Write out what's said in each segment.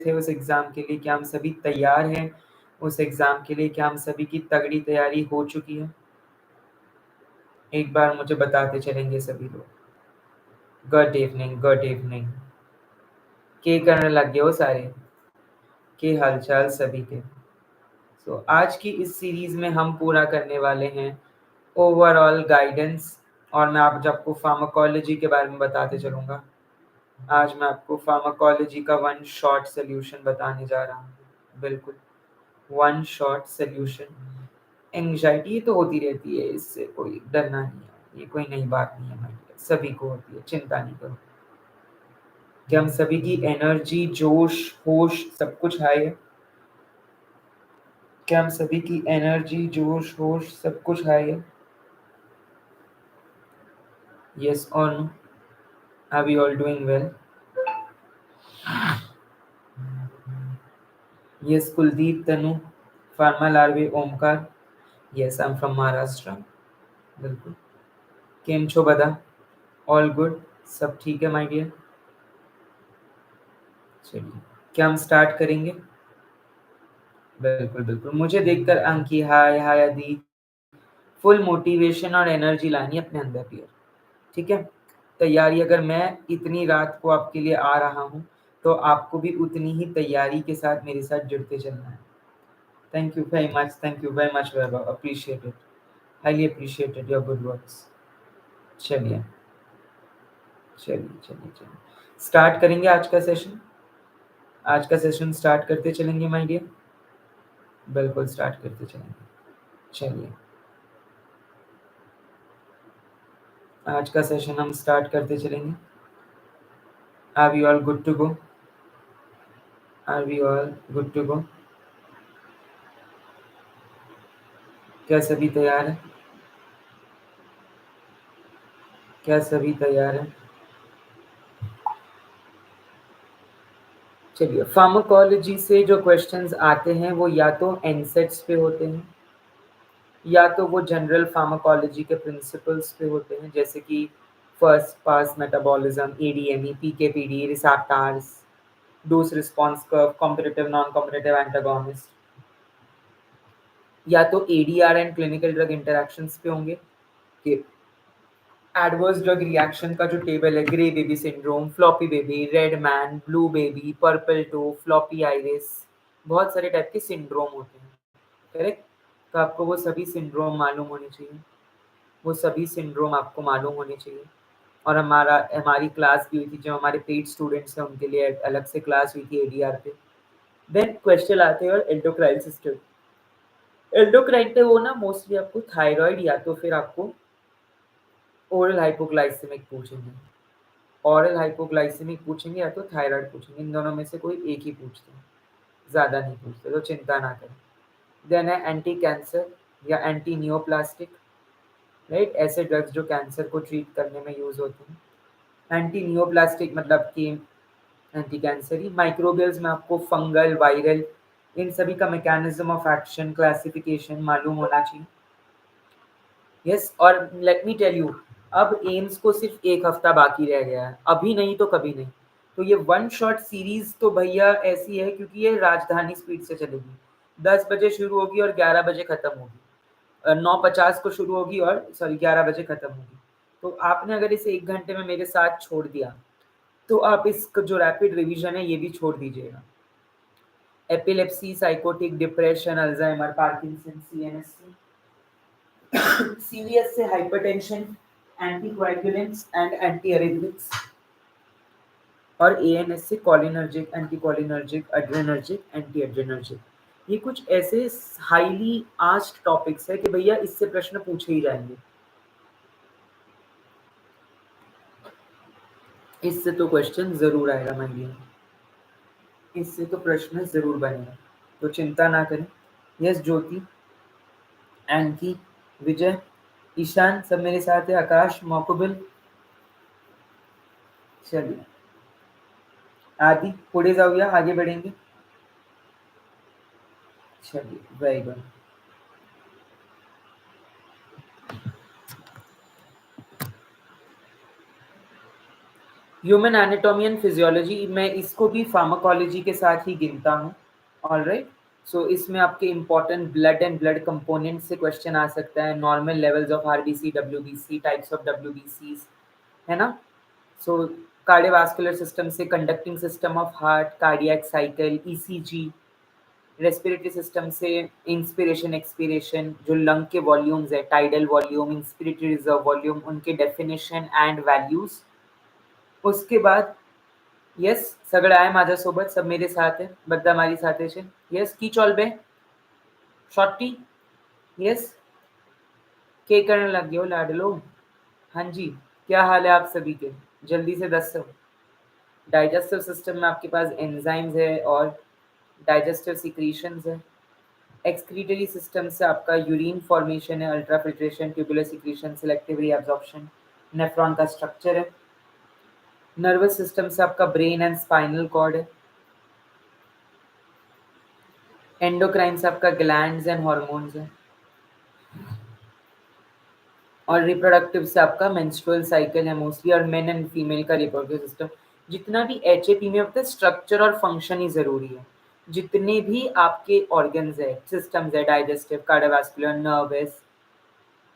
थे उस एग्ज़ाम के लिए, क्या हम सभी तैयार हैं उस एग्ज़ाम के लिए? क्या हम सभी की तगड़ी तैयारी हो चुकी है? एक बार मुझे बताते चलेंगे सभी लोग। Good evening, good evening. के करने लग गए हो सारे? के हालचाल सभी के? सो आज की इस सीरीज़ में हम पूरा करने वाले हैं ओवरऑल गाइडेंस, और मैं आज आपको फार्माकोलॉजी के बारे में बताते चलूँगा। आज मैं आपको फार्माकोलॉजी का वन शॉट सॉल्यूशन बताने जा रहा हूँ। बिल्कुल, वन शॉट सॉल्यूशन। एंग्जाइटी तो होती रहती है, इससे कोई डरना नहीं है, ये कोई नई बात नहीं है हमारे लिए, सभी को होती है, चिंता नहीं करो। कि हम सभी की एनर्जी, जोश, होश सब कुछ हाई है? क्या हम सभी की एनर्जी, जोश, होश सब कुछ हाई है? Yes or no? Are we all doing well? Yes, Kuldeep, Tanu, Pharma Larve, Omkar. Yes, I'm from Maharashtra. बिल्कुल। केम छो बदा? All good? सब ठीक है माय डियर? चलिए, क्या हम स्टार्ट करेंगे? बिल्कुल बिल्कुल। मुझे देखकर अंकी, हाय हाय अदी, फुल मोटिवेशन और एनर्जी लानी है अपने अंदर डियर, ठीक है? तैयारी, अगर मैं इतनी रात को आपके लिए आ रहा हूँ तो आपको भी उतनी ही तैयारी के साथ मेरे साथ जुड़ते चलना है। Thank you very much Vaibhav, appreciate it, highly appreciated your good works. चलिए चलिए चलिए चलिए, स्टार्ट करेंगे आज का सेशन। आज का सेशन स्टार्ट करते चलेंगे माय डियर, बिल्कुल स्टार्ट करते चलेंगे। चलिए, आज का सेशन हम स्टार्ट करते चलेंगे। Are we all good to go? Are we all good to go? क्या सभी तैयार हैं? क्या सभी तैयार हैं? चलिए, फार्माकोलॉजी से जो क्वेश्चंस आते हैं वो या तो एनसेट्स पे होते हैं, या तो वो जनरल फार्माकोलॉजी के प्रिंसिपल्स पे होते हैं, जैसे कि first pass metabolism, ADME, PKPD, receptors, dose response curve, competitive non competitive antagonist, या तो ADR and clinical drug interactions पे होंगे कि एडवर्स ड्रग रिएक्शन का जो टेबल है, grey baby syndrome, floppy baby, red man, blue baby, purple toe, floppy iris, बहुत सारे टाइप के सिंड्रोम होते हैं, करेक्ट? तो आपको वो सभी सिंड्रोम मालूम होने चाहिए, वो सभी सिंड्रोम आपको मालूम होने चाहिए। और हमारी क्लास भी हुई थी, जो हमारे पेड स्टूडेंट्स हैं उनके लिए अलग से क्लास हुई थी एडीआर पे। देन क्वेश्चन आते हैं और एंडोक्राइन सिस्टम। एंडोक्राइन पे वो ना मोस्टली आपको थायराइड या तो फिर आपको ओरल हाइपोग्लाइसेमिक पूछेंगे, ऑरल हाइपोग्लाइसेमिक पूछेंगे या तो थायराइड पूछेंगे, इन दोनों में से कोई एक ही पूछते हैं, ज़्यादा नहीं पूछते, तो चिंता ना करें। देन है एंटी कैंसर या एंटी नियोप्लास्टिक, राइट? ऐसे ड्रग्स जो कैंसर को ट्रीट करने में यूज़ होते हैं। एंटी नियोप्लास्टिक मतलब कि एंटी कैंसर ही। माइक्रोबियल्स में आपको फंगल, वायरल, इन सभी का मैकेनिज्म ऑफ एक्शन, क्लासिफिकेशन मालूम होना चाहिए। यस, और लेट मी टेल यू, अब एम्स को सिर्फ एक हफ्ता बाकी रह गया है, अभी नहीं तो कभी नहीं। तो ये वन शॉट सीरीज तो भैया ऐसी है क्योंकि ये राजधानी स्पीड से चलेगी, 10 बजे शुरू होगी और 11 बजे खत्म होगी, 9:50 को शुरू होगी और सॉरी 11 बजे खत्म होगी। तो आपने अगर इसे 1 घंटे में मेरे साथ छोड़ दिया तो आप इस जो रैपिड रिवीजन है ये भी छोड़ दीजिएगा। Epilepsy, psychotic, depression, Alzheimer, Parkinson, CNS, CVS से हाइपरटेंशन, एंटीकोएगुलेंट्स एंड एंटीअरिथमिक्स, और एएनएस से cholinergic, anticholinergic, adrenergic, anti adrenergic. ये कुछ ऐसे हाईली आस्क्ड टॉपिक्स है कि भैया इससे प्रश्न पूछे ही जाएंगे, इससे तो क्वेश्चन जरूर आएगा मान लिया, इससे तो प्रश्न जरूर बनेगा, तो चिंता ना करें। यस ज्योति, एंकी, विजय, ईशान सब मेरे साथ है, आकाश, मौकुबिल, चलिए आदि पुढे जाऊया, आगे बढ़ेंगे। चलिए very good. Human anatomy and physiology, मैं इसको भी फार्माकोलॉजी के साथ ही गिनता हूँ। ऑलराइट, सो इसमें आपके important blood and blood component से क्वेश्चन आ सकता है, normal levels of RBC, WBC, types of डब्ल्यूबीसीज, है ना। सो कार्डियोवास्कुलर सिस्टम से conducting system of heart, cardiac cycle, ECG. Respiratory system से इंस्पिरेशन एक्सपिरेशन, जो लंग के वॉल्यूम्स है, tidal volume, inspiratory reserve volume, उनके डेफिनेशन एंड वैल्यूज। उसके बाद यस, सगळं आहे माझ्यासोबत, सब मेरे साथ है, બધા મારી સાથે છે। यस, की चॉल बे शॉर्टी। यस, के करने लग गए हो लाडलो। हाँ जी, क्या हाल है आप सभी के, जल्दी से दस। डाइजेस्टिव सिस्टम में आपके पास एंजाइम्स है और डाइजेस्टिव सिक्रीशंस है। एक्सक्रीटरी सिस्टम से आपका यूरिन फॉर्मेशन है, ultrafiltration, tubular secretion, selective reabsorption, nephron का स्ट्रक्चर है। नर्वस सिस्टम से आपका ब्रेन एंड स्पाइनल कॉर्ड है। एंडोक्राइन से आपका ग्लैंड्स एंड हॉर्मोन्स है। और रिप्रोडक्टिव से आपका मेंस्ट्रुअल साइकिल है मोस्टली, और मेन एंड फीमेल का रिप्रोडक्टिव सिस्टम। जितना भी एचएपी में होता है, स्ट्रक्चर और फंक्शन ही जरूरी है। जितने भी आपके ऑर्गन्स है, सिस्टम्स है, digestive, cardiovascular, nervous,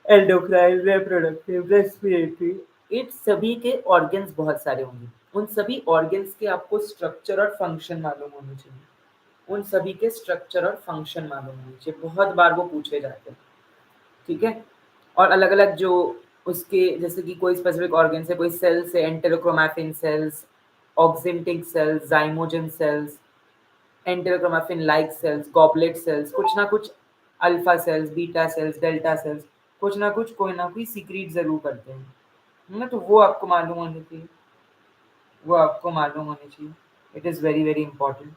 endocrine, reproductive, respiratory, इन सभी के ऑर्गन्स बहुत सारे होंगे। उन सभी ऑर्गन्स के आपको स्ट्रक्चर और फंक्शन मालूम होने चाहिए। उन सभी के स्ट्रक्चर और फंक्शन मालूम होने चाहिए, बहुत बार वो पूछे जाते हैं। ठीक है। और अलग अलग जो उसके, जैसे कि कोई स्पेसिफिक ऑर्गन से, कोई सेल्स है, enterochromaffin cells, oxyntic cells, zymogen cells, enterochromaffin like cells, goblet cells, कुछ ना कुछ, alpha cells, beta cells, delta cells, कुछ ना कुछ, कोई ना कोई सीक्रेट जरूर करते हैं, है ना। तो वो आपको मालूम होनी चाहिए, वो आपको मालूम होनी चाहिए। It is very very important.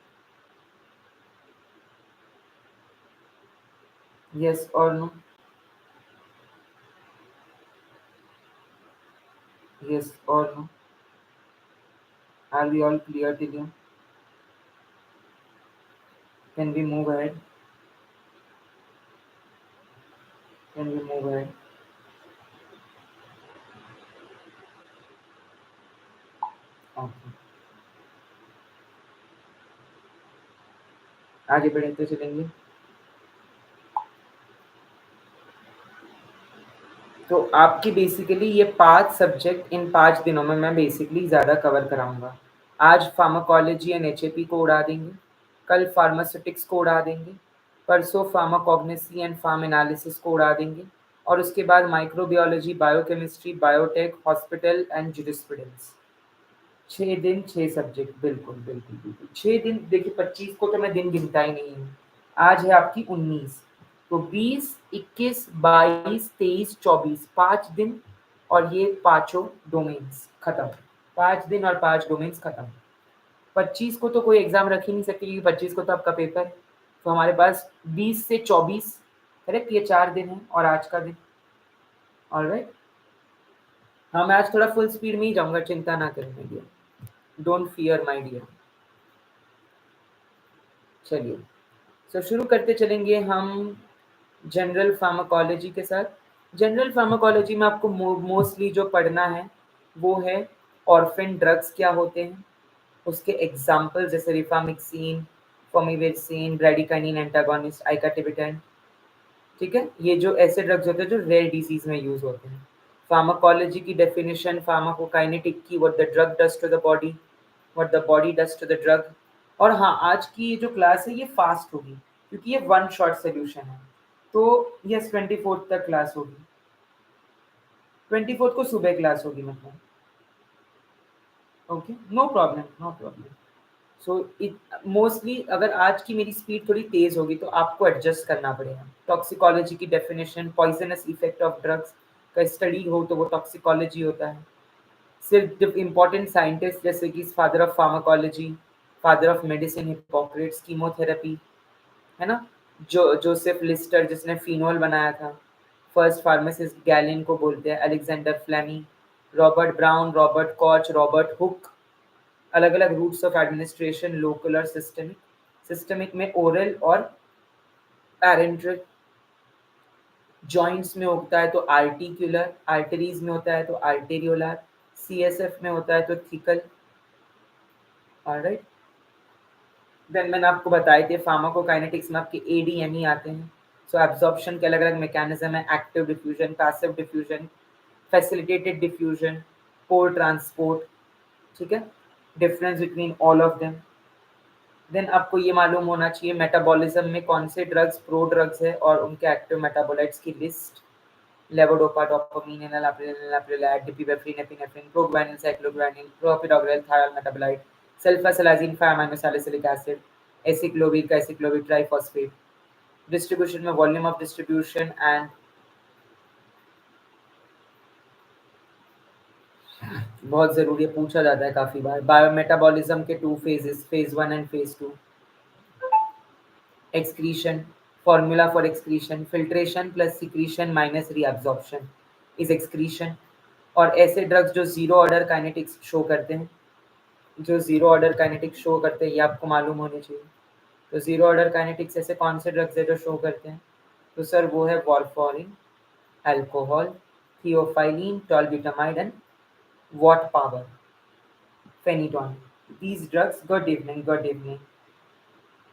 Yes और नो। यस और no. Are we all clear till you? Can we move ahead? Can we move ahead? Okay, आगे बढ़ते चलेंगे। तो आपकी बेसिकली ये 5 सब्जेक्ट इन 5 दिनों में मैं बेसिकली ज़्यादा कवर कराऊँगा। आज फार्माकोलॉजी एंड एचएपी को उड़ा देंगे, कल फार्मास्यूटिक्स को उड़ा देंगे, परसों फार्माकोग्नोसी एंड फार्म एनालिसिस को उड़ा देंगे, और उसके बाद microbiology, biochemistry, biotech, hospital and jurisprudence. 6 दिन 6 सब्जेक्ट, बिल्कुल, बिल्कुल, बिल्कुल। 6 दिन देखिए, 25 को तो मैं दिन गिनता ही नहीं हूँ। आज है आपकी 19, तो 20, 21, 22, 23, 24, 5 दिन, और ये पाँचों डोमेन्स खत्म। 5 दिन और 5 डोमेन्स खत्म। 25 को तो कोई एग्ज़ाम रख ही नहीं सकती, क्योंकि 25 को तो आपका पेपर है। तो हमारे पास 20 से 24, करेक्ट, ये 4 दिन है और आज का दिन। ऑलराइट। हाँ, मैं आज थोड़ा फुल स्पीड में ही जाऊँगा, चिंता ना करें my dear. Don't fear my dear. चलिए, शुरू करते चलेंगे हम जनरल फार्माकोलॉजी के साथ। जनरल फार्माकोलॉजी में आपको मोस्टली जो पढ़ना है वो है ऑर्फन ड्रग्स क्या होते हैं, उसके एग्जाम्पल जैसे रिफामिक्सिन, फॉर्मिवेक्सिन, ब्रैडिकाइनिन एंटागोनिस्ट, आइकाटिबिटेन। ठीक है, ये जो ऐसे ड्रग्स होते हैं जो रेयर डिजीज में यूज होते हैं। फार्माकोलॉजी की डेफिनेशन, फार्माकोकाइनेटिक की, what the drug does to the body, what the body does to the drug. और हाँ, आज की ये जो क्लास है ये फास्ट होगी, क्योंकि ये वन शॉट सोल्यूशन है। तो यस, 24 तक क्लास होगी। 24 को सुबह क्लास होगी मतलब। Okay, no problem, no problem. So mostly अगर आज की मेरी स्पीड थोड़ी तेज होगी तो आपको एडजस्ट करना पड़ेगा। टॉक्सिकोलॉजी की definition, poisonous effect of drugs का स्टडी हो तो वो टॉक्सिकोलॉजी होता है। सिर्फ इम्पॉर्टेंट साइंटिस्ट जैसे कि father of pharmacology, father of medicine Hippocrates, chemotherapy, है ना, जो जोसेफ लिस्टर जिसने फिनोल बनाया था, फर्स्ट फार्मासिस्ट गैलिन को बोलते हैं, Alexander Fleming, Robert Brown, Robert Koch, Robert Hooke. अलग अलग रूट्स ऑफ एडमिनिस्ट्रेशन, लोकल और सिस्टमिक। सिस्टमिक में ओरल और पैरेंट्रल, जॉइंट्स में होता है तो आर्टिकुलर, आर्टरीज में होता है तो आर्टेरियोलर, CSF में होता है तो थिकल। ऑलराइट, देन मैंने आपको बताए थे फार्माकोकाइनेटिक्स में आपके ADME आते हैं। सो एब्जॉर्प्शन के अलग अलग मैकेनिज्म है, active diffusion, passive diffusion, facilitated diffusion, pore transport, ठीक है, difference between all of them. Then आपको ये मालूम होना चाहिए मेटाबॉलिज्म में कौन से ड्रग्स प्रो ड्रग्स है और उनके एक्टिव मेटाबोलाइट्स की list. Levodopa, dopamine, enalapril, enalaprilat, dipivefrin, epinephrine, proguanil, cycloguanil, clopidogrel, thiol metabolite, sulfasalazine, 5-aminosalicylic acid, acyclovir, acyclovir triphosphate. Distribution में वॉल्यूम ऑफ डिस्ट्रीब्यूशन एंड बहुत जरूरी है, पूछा जाता है काफी बार। बायोमेटाबॉलिज्म के 2 phases, phase 1 and phase 2। excretion, formula for excretion, filtration plus secretion minus reabsorption is excretion। और ऐसे ड्रग्स जो जीरो ऑर्डर काइनेटिक्स शो करते हैं, जो जीरो ऑर्डर काइनेटिक्स शो करते हैं, ये आपको मालूम होने चाहिए। तो जीरो ऑर्डर काइनेटिक्स ऐसे कौन से ड्रग्स है जो शो करते हैं? तो सर वो है warfarin, alcohol, theophylline, tolbutamide and valproate, phenytoin. These drugs, good evening, good evening.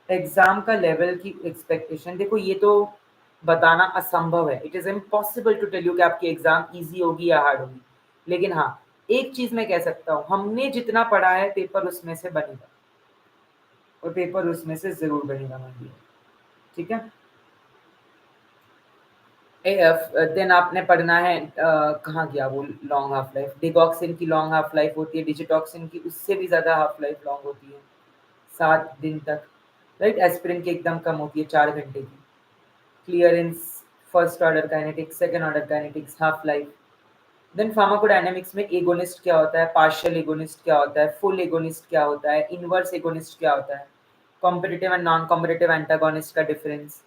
Exam का लेवल की एक्सपेक्टेशन देखो, ये तो बताना असंभव है। It is impossible to tell you कि आपकी एग्जाम इजी होगी या हार्ड होगी। लेकिन हाँ, एक चीज मैं कह सकता हूँ, हमने जितना पढ़ा है पेपर उसमें से बनेगा, और पेपर उसमें से जरूर बनेगा मान, ठीक है। देन आपने पढ़ना है कहाँ गया वो लॉन्ग हाफ लाइफ। डिगॉक्सिन की लॉन्ग हाफ लाइफ होती है, डिजिटॉक्सिन की उससे भी ज्यादा हाफ लाइफ लॉन्ग होती है, 7 दिन तक। राइट, एस्पिरिन की एकदम कम होती है, 4 घंटे की। Clearance, first order kinetics, second order kinetics, half life. Then pharmacodynamics में एगोनिस्ट क्या होता है, पार्शियल एगोनिस्ट क्या होता है, फुल एगोनिस्ट क्या होता है, इनवर्स एगोनिस्ट क्या होता है, competitive and non competitive antagonist का difference.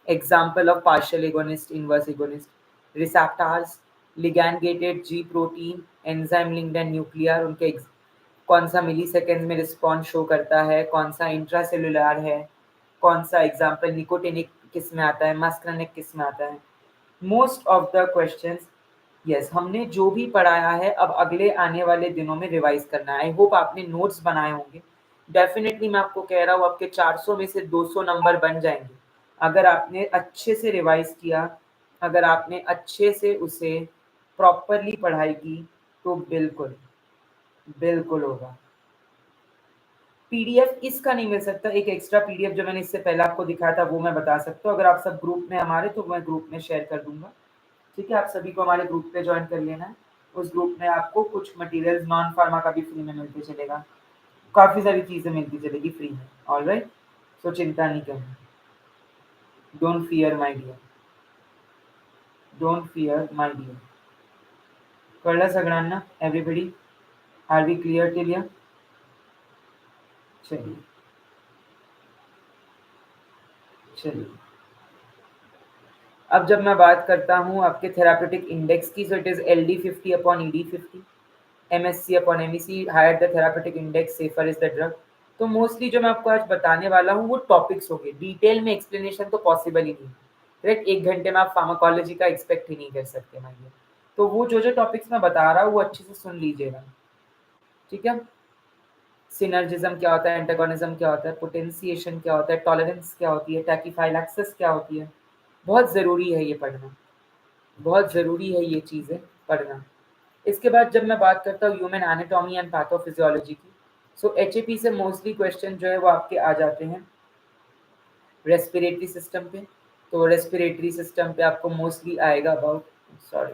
Example of partial agonist, inverse agonist, receptors, ligand gated G protein, enzyme linked and nuclear, उनके कौन सा मिली सेकेंड में रिस्पॉन्स शो करता है, कौन सा इंट्रासेलुलर है, कौन सा एग्जाम्पल निकोटिनिक किस में आता है, मस्क्रानिक किस में आता है। Most of the questions, yes, हमने जो भी पढ़ाया है अब अगले आने वाले दिनों में रिवाइज करना है। आई होप आपने नोट्स बनाए होंगे। डेफिनेटली मैं आपको कह रहा हूँ आपके 400 में से 200 नंबर बन जाएंगे अगर आपने अच्छे से रिवाइज किया, अगर आपने अच्छे से उसे प्रॉपरली पढ़ाई की, तो बिल्कुल बिल्कुल होगा। पीडीएफ इसका नहीं मिल सकता, एक एक्स्ट्रा पीडीएफ जो मैंने इससे पहले आपको दिखाया था वो मैं बता सकता हूँ। अगर आप सब ग्रुप में हमारे, तो मैं ग्रुप में शेयर कर दूंगा, ठीक है। आप सभी को हमारे ग्रुप पे ज्वाइन कर लेना है। उस ग्रुप में आपको कुछ मटेरियल्स नॉन फार्मा का भी फ्री में मिलते चलेगा, काफ़ी सारी चीज़ें मिलती चलेगी फ्री में। ऑलराइट, सो चिंता नहीं करना। Don't fear my dear, don't fear my dear. कळलं सगळ्यांना? Everybody, are we clear till here? चलिए चलिए, अब जब मैं बात करता हूँ आपके थेरापेटिक इंडेक्स की, so it is LD50 upon ED50, MSC upon MEC, higher the therapeutic index safer is the drug. तो मोस्टली जो मैं आपको आज बताने वाला हूँ वो टॉपिक्स हो गए, डिटेल में एक्सप्लेनेशन तो पॉसिबल ही नहीं, करेक्ट। 1 घंटे में आप फार्माकोलॉजी का एक्सपेक्ट ही नहीं कर सकते माइए। तो वो जो जो टॉपिक्स मैं बता रहा हूँ वो अच्छे से सुन लीजिएगा, ठीक है। सिनर्जिज्म क्या होता है, एंटागोनिज्म क्या होता है, पोटेंशिएशन क्या होता है, टॉलरेंस क्या होती है, टैकीफाइलैक्सिस क्या होती है। बहुत ज़रूरी है ये पढ़ना, बहुत ज़रूरी है ये चीज़ें पढ़ना। इसके बाद जब मैं बात करता हूँ ह्यूमन एनाटॉमी एंड पैथोफिजियोलॉजी की, सो HAP से मोस्टली क्वेश्चन जो है वो आपके आ जाते हैं रेस्पिरेटरी सिस्टम पे। तो रेस्पिरेटरी सिस्टम पे आपको मोस्टली आएगा about, sorry,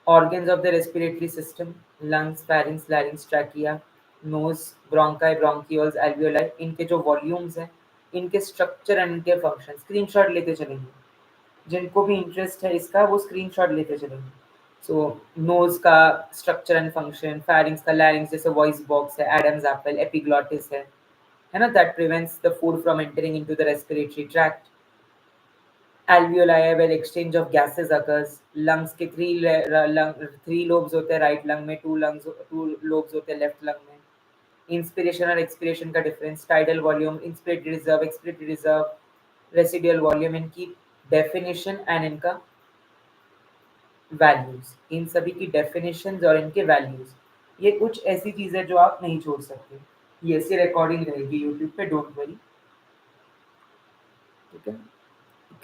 organs of the respiratory system, lungs, pharynx, larynx, trachea, nose, bronchi, bronchioles, alveoli, इनके जो वॉल्यूम्स हैं, इनके स्ट्रक्चर एंड इनके फंक्शन स्क्रीनशॉट लेते चलेंगे। जिनको भी इंटरेस्ट है इसका वो स्क्रीनशॉट लेते चलेंगे। सो नोज का स्ट्रक्चर एंड फंक्शन, फेरिंग्स का लैरिंग्स जैसे वॉइस बॉक्स है, एडम्स एप्पल, एपिग्लॉटिस है ना, that prevents the food from entering into the respiratory tract. alveoli where exchange of gases occurs। lungs के थ्री लोब्स होते हैं राइट लंग में, टू लोब्स होते हैं लेफ्ट लंग में। इंस्पिरेशन और एक्सपिरेशन का difference, tidal volume, inspiratory reserve, expiratory reserve, residual volume, इनकी डेफिनेशन एंड इनका वैल्यूज, इन सभी की डेफिनेशंस और इनके वैल्यूज, ये कुछ ऐसी चीजें जो आप नहीं छोड़ सकते। ये ऐसी रिकॉर्डिंग रहेगी यूट्यूब पे, डोंट वरी। ठीक है,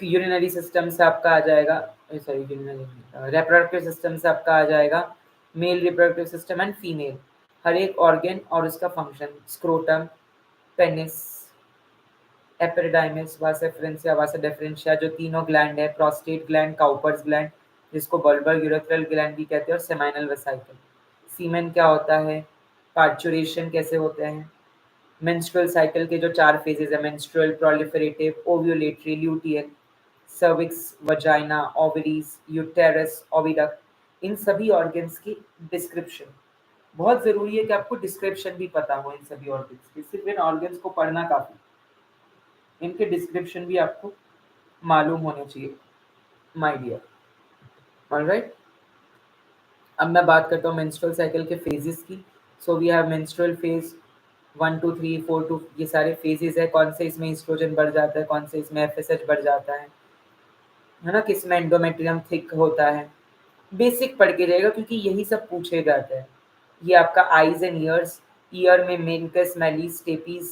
यूरिनरी सिस्टम से आपका आ जाएगा, सॉरी यूरिनरी रिप्रोडक्टिव सिस्टम से आपका आ जाएगा male reproductive system and female, हर एक ऑर्गन और उसका function, scrotum, penis, epididymis, vasa efferentia, vasa deferentia जो तीनों ग्लैंड है, प्रोस्टेट ग्लैंड, काउपर्स ग्लैंड जिसको बल्बर यूरेथ्रल ग्लैंड भी कहते हैं, और सेमाइनल वेसिकल। सीमेन क्या होता है, पार्चुरेशन कैसे होते हैं, मेंस्ट्रुअल साइकिल के जो 4 फेजेस है, menstrual, proliferative, ovulatory, luteal, cervix, vagina, ovaries, uterus, oviduct, इन सभी ऑर्गन्स की डिस्क्रिप्शन। बहुत ज़रूरी है कि आपको डिस्क्रिप्शन भी पता हो इन सभी ऑर्गन्स की, सिर्फ इन ऑर्गन्स को पढ़ना काफ़ी, इनके डिस्क्रिप्शन भी आपको मालूम होने चाहिए माय डियर। ऑलराइट, अब मैं बात करता हूँ मेंस्ट्रुअल साइकिल के फेजेस की। So we have menstrual phase 1 2 3 4 2, ये सारे फेजेस है, कौन से इसमें एस्ट्रोजन बढ़ जाता है, कौन से इसमें एफएसएच बढ़ जाता है ना, किस में एंडोमेट्रियम थिक होता है, बेसिक पढ़ के रहेगा क्योंकि यही सब पूछे जाते हैं। ये आपका आईज एंड ईयर्स, ईयर में मेनकस, मैलिस, स्टेपीज,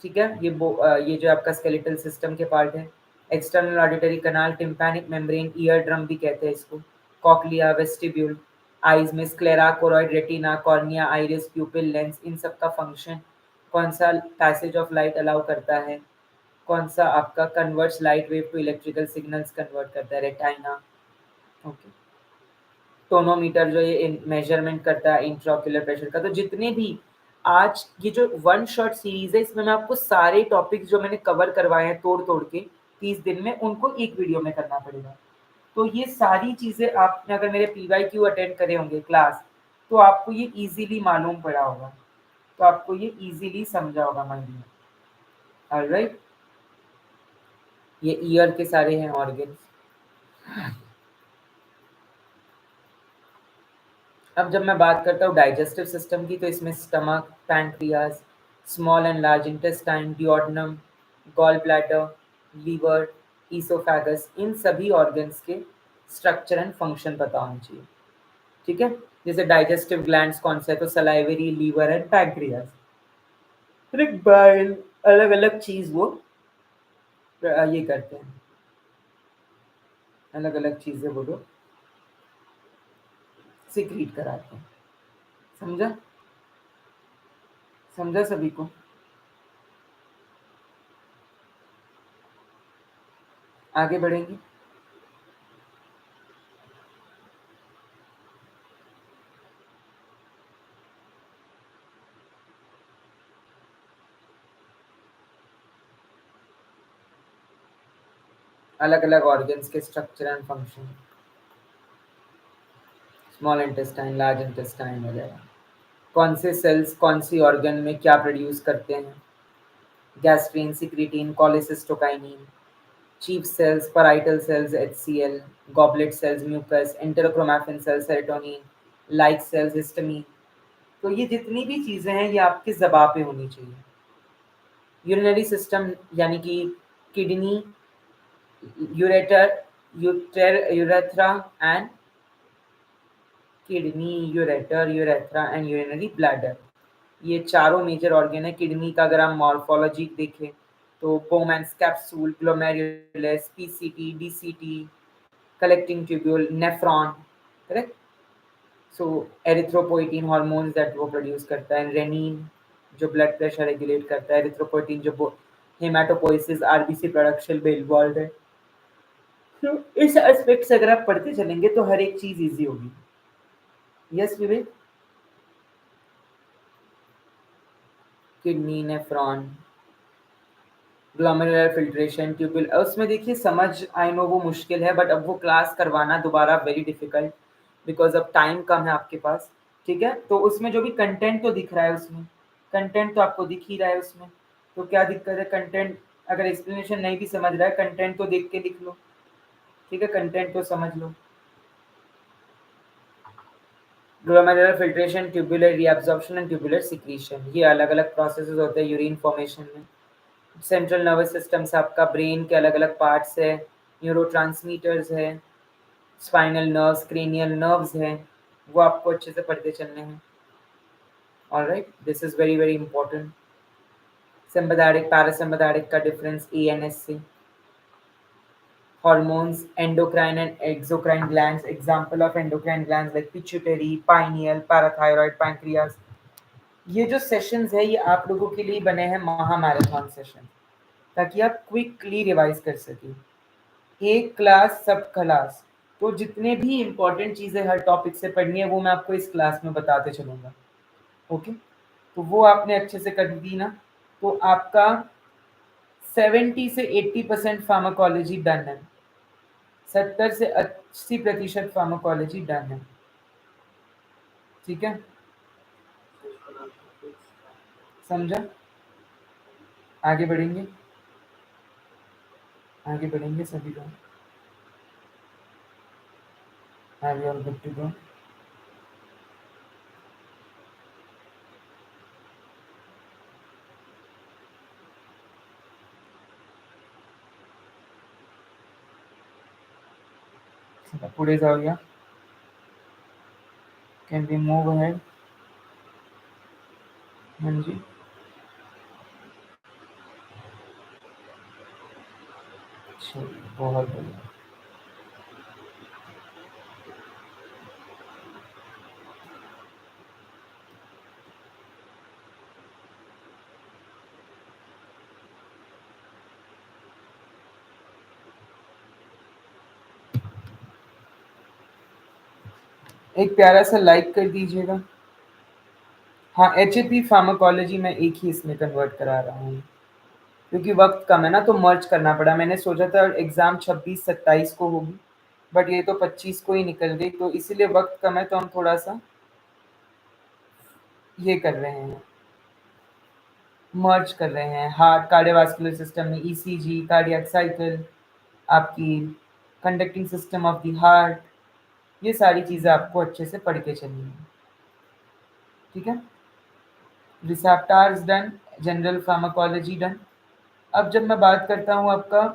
ठीक है, ये जो आपका स्केलेटल सिस्टम के पार्ट है। External auditory canal, tympanic membrane, ear drum भी कहते हैं इसको, कॉक्लिया, वेस्टिब्यूल, आईज में sclera, choroid, retina, cornea, iris, pupil, lens, इन सब का फंक्शन, कौन सा पैसेज ऑफ लाइट अलाउ करता है, कौन सा आपका converts light wave to electrical signals convert करता है, रेटाइना। ओके, टोनोमीटर जो ये मेजरमेंट करता है इंट्राओक्यूलर प्रेशर का। तो जितने भी आज ये जो वन शॉट सीरीज है, इसमें मैं आपको सारे टॉपिक्स जो मैंने कवर करवाए हैं तोड़ तोड़ के 30 दिन में, उनको एक वीडियो में करना पड़ेगा। तो ये सारी चीजें आपने अगर मेरे PYQ अटेंड करे होंगे क्लास, तो आपको ये इजीली मालूम पड़ा होगा, तो आपको ये इजीली समझा होगा माइंड में। ऑलराइट, ये ईयर के सारे हैं ऑर्गन्स। अब जब मैं बात करता हूँ डाइजेस्टिव सिस्टम की, तो इसमें stomach, pancreas, small and large intestine, duodenum, gall bladder, liver, oesophagus, इन सभी ऑर्गन्स के स्ट्रक्चर एंड फंक्शन पता होना चाहिए। ठीक है, जैसे डाइजेस्टिव ग्लैंड्स कौन से है, तो salivary, liver and pancreas. Bile, अलग अलग चीज वो ये करते हैं, अलग अलग चीजें वो लोग सिक्रीट कराते हैं। समझा, समझा सभी को। आगे बढ़ेंगे। अलग अलग ऑर्गन्स के structure and function, small intestine, large intestine वगैरह, कौन से सेल्स कौन सी ऑर्गन में क्या प्रोड्यूस करते हैं, gastrin, secretin, cholecystokinin, chief cells, parietal cells, HCl, goblet cells, mucus, enterochromaffin cells, serotonin, like cells, histamine. तो ये जितनी भी चीजें हैं ये आपके ज़बां पे होनी चाहिए। यूरिनरी सिस्टम यानी कि kidney, ureter, urethra and kidney, ureter, urethra and urinary bladder, ये चारों मेजर ऑर्गन है। किडनी का अगर हम मॉर्फोलॉजी देखें तो Bowman's capsule, glomerulus, PCT, DCT, collecting tubule, nephron, correct. So erythropoietin hormones that वो प्रोड्यूस करता है, रेनिन जो ब्लड प्रेशर रेगुलेट करता है, एरिथ्रोपोइटिन जो हेमाटोपोइसिस, RBC प्रोडक्शन में इन्वॉल्व है। तो इस एस्पेक्ट से अगर आप पढ़ते चलेंगे तो हर एक चीज इजी होगी। Yes Vivek, kidney, nephron, glomerular filtration, tubule, उसमें देखिए समझ, आई नो वो मुश्किल है, बट अब वो क्लास करवाना दोबारा वेरी डिफिकल्ट, बिकॉज अब टाइम कम है आपके पास। ठीक है, तो उसमें जो भी कंटेंट तो दिख रहा है, उसमें कंटेंट तो आपको दिख ही रहा है उसमें, तो क्या दिक्कत है, कंटेंट अगर एक्सप्लेनेशन नहीं भी समझ रहा है, कंटेंट तो देख के लिख लो। ठीक है, कंटेंट तो समझ लो। Glomerular filtration, tubular reabsorption and tubular secretion, ये अलग अलग प्रोसेसेस होते हैं यूरिन फॉर्मेशन में। सेंट्रल नर्वस सिस्टम से आपका ब्रेन के अलग अलग पार्ट्स है, न्यूरोट्रांसमीटर्स है, स्पाइनल नर्व्स, क्रेनियल नर्व्स हैं, वो आपको अच्छे से पढ़ के चलने हैं। Alright, this is very very important. Sympathetic parasympathetic का डिफरेंस एएनएस से। Hormones, endocrine and exocrine glands. Example of endocrine glands like pituitary, pineal, parathyroid, pancreas. ये जो सेशंस है ये आप लोगों के लिए बने हैं महा मैराथन सेशन, ताकि आप क्विकली रिवाइज कर सकें। एक क्लास सब क्लास, तो जितने भी इंपॉर्टेंट चीज़ें हर टॉपिक से पढ़नी है वो मैं आपको इस क्लास में बताते चलूँगा। ओके, तो वो आपने अच्छे से कर दी ना, तो आपका 70 से 80% फार्माकोलॉजी डन है, 70 से 80% फार्माकोलॉजी डन है। ठीक है, समझा? आगे बढ़ेंगे, आगे बढ़ेंगे सभी लोग। Are we all good to go? पुढे जाऊया, कैन वी मूव अहेड? हाँ जी, चलिए बहुत बढ़िया। एक प्यारा सा लाइक कर दीजिएगा। हाँ, एच फार्माकोलॉजी में एक ही इसमें कन्वर्ट करा रहा हूँ, क्योंकि वक्त कम है ना, तो मर्ज करना पड़ा। मैंने सोचा था एग्ज़ाम 26-27 को होगी, बट ये तो 25 को ही निकल गई, तो इसीलिए वक्त कम है तो हम थोड़ा सा ये कर रहे हैं, मर्ज कर रहे हैं। हार्ट कार्डियोवास्कुलर सिस्टम में ईसीजी, कार्डियक साइकिल, आपकी conducting system of the heart, ये सारी चीज़ें आपको अच्छे से पढ़ के चलनी है। ठीक है, receptors done, general pharmacology done. अब जब मैं बात करता हूँ आपका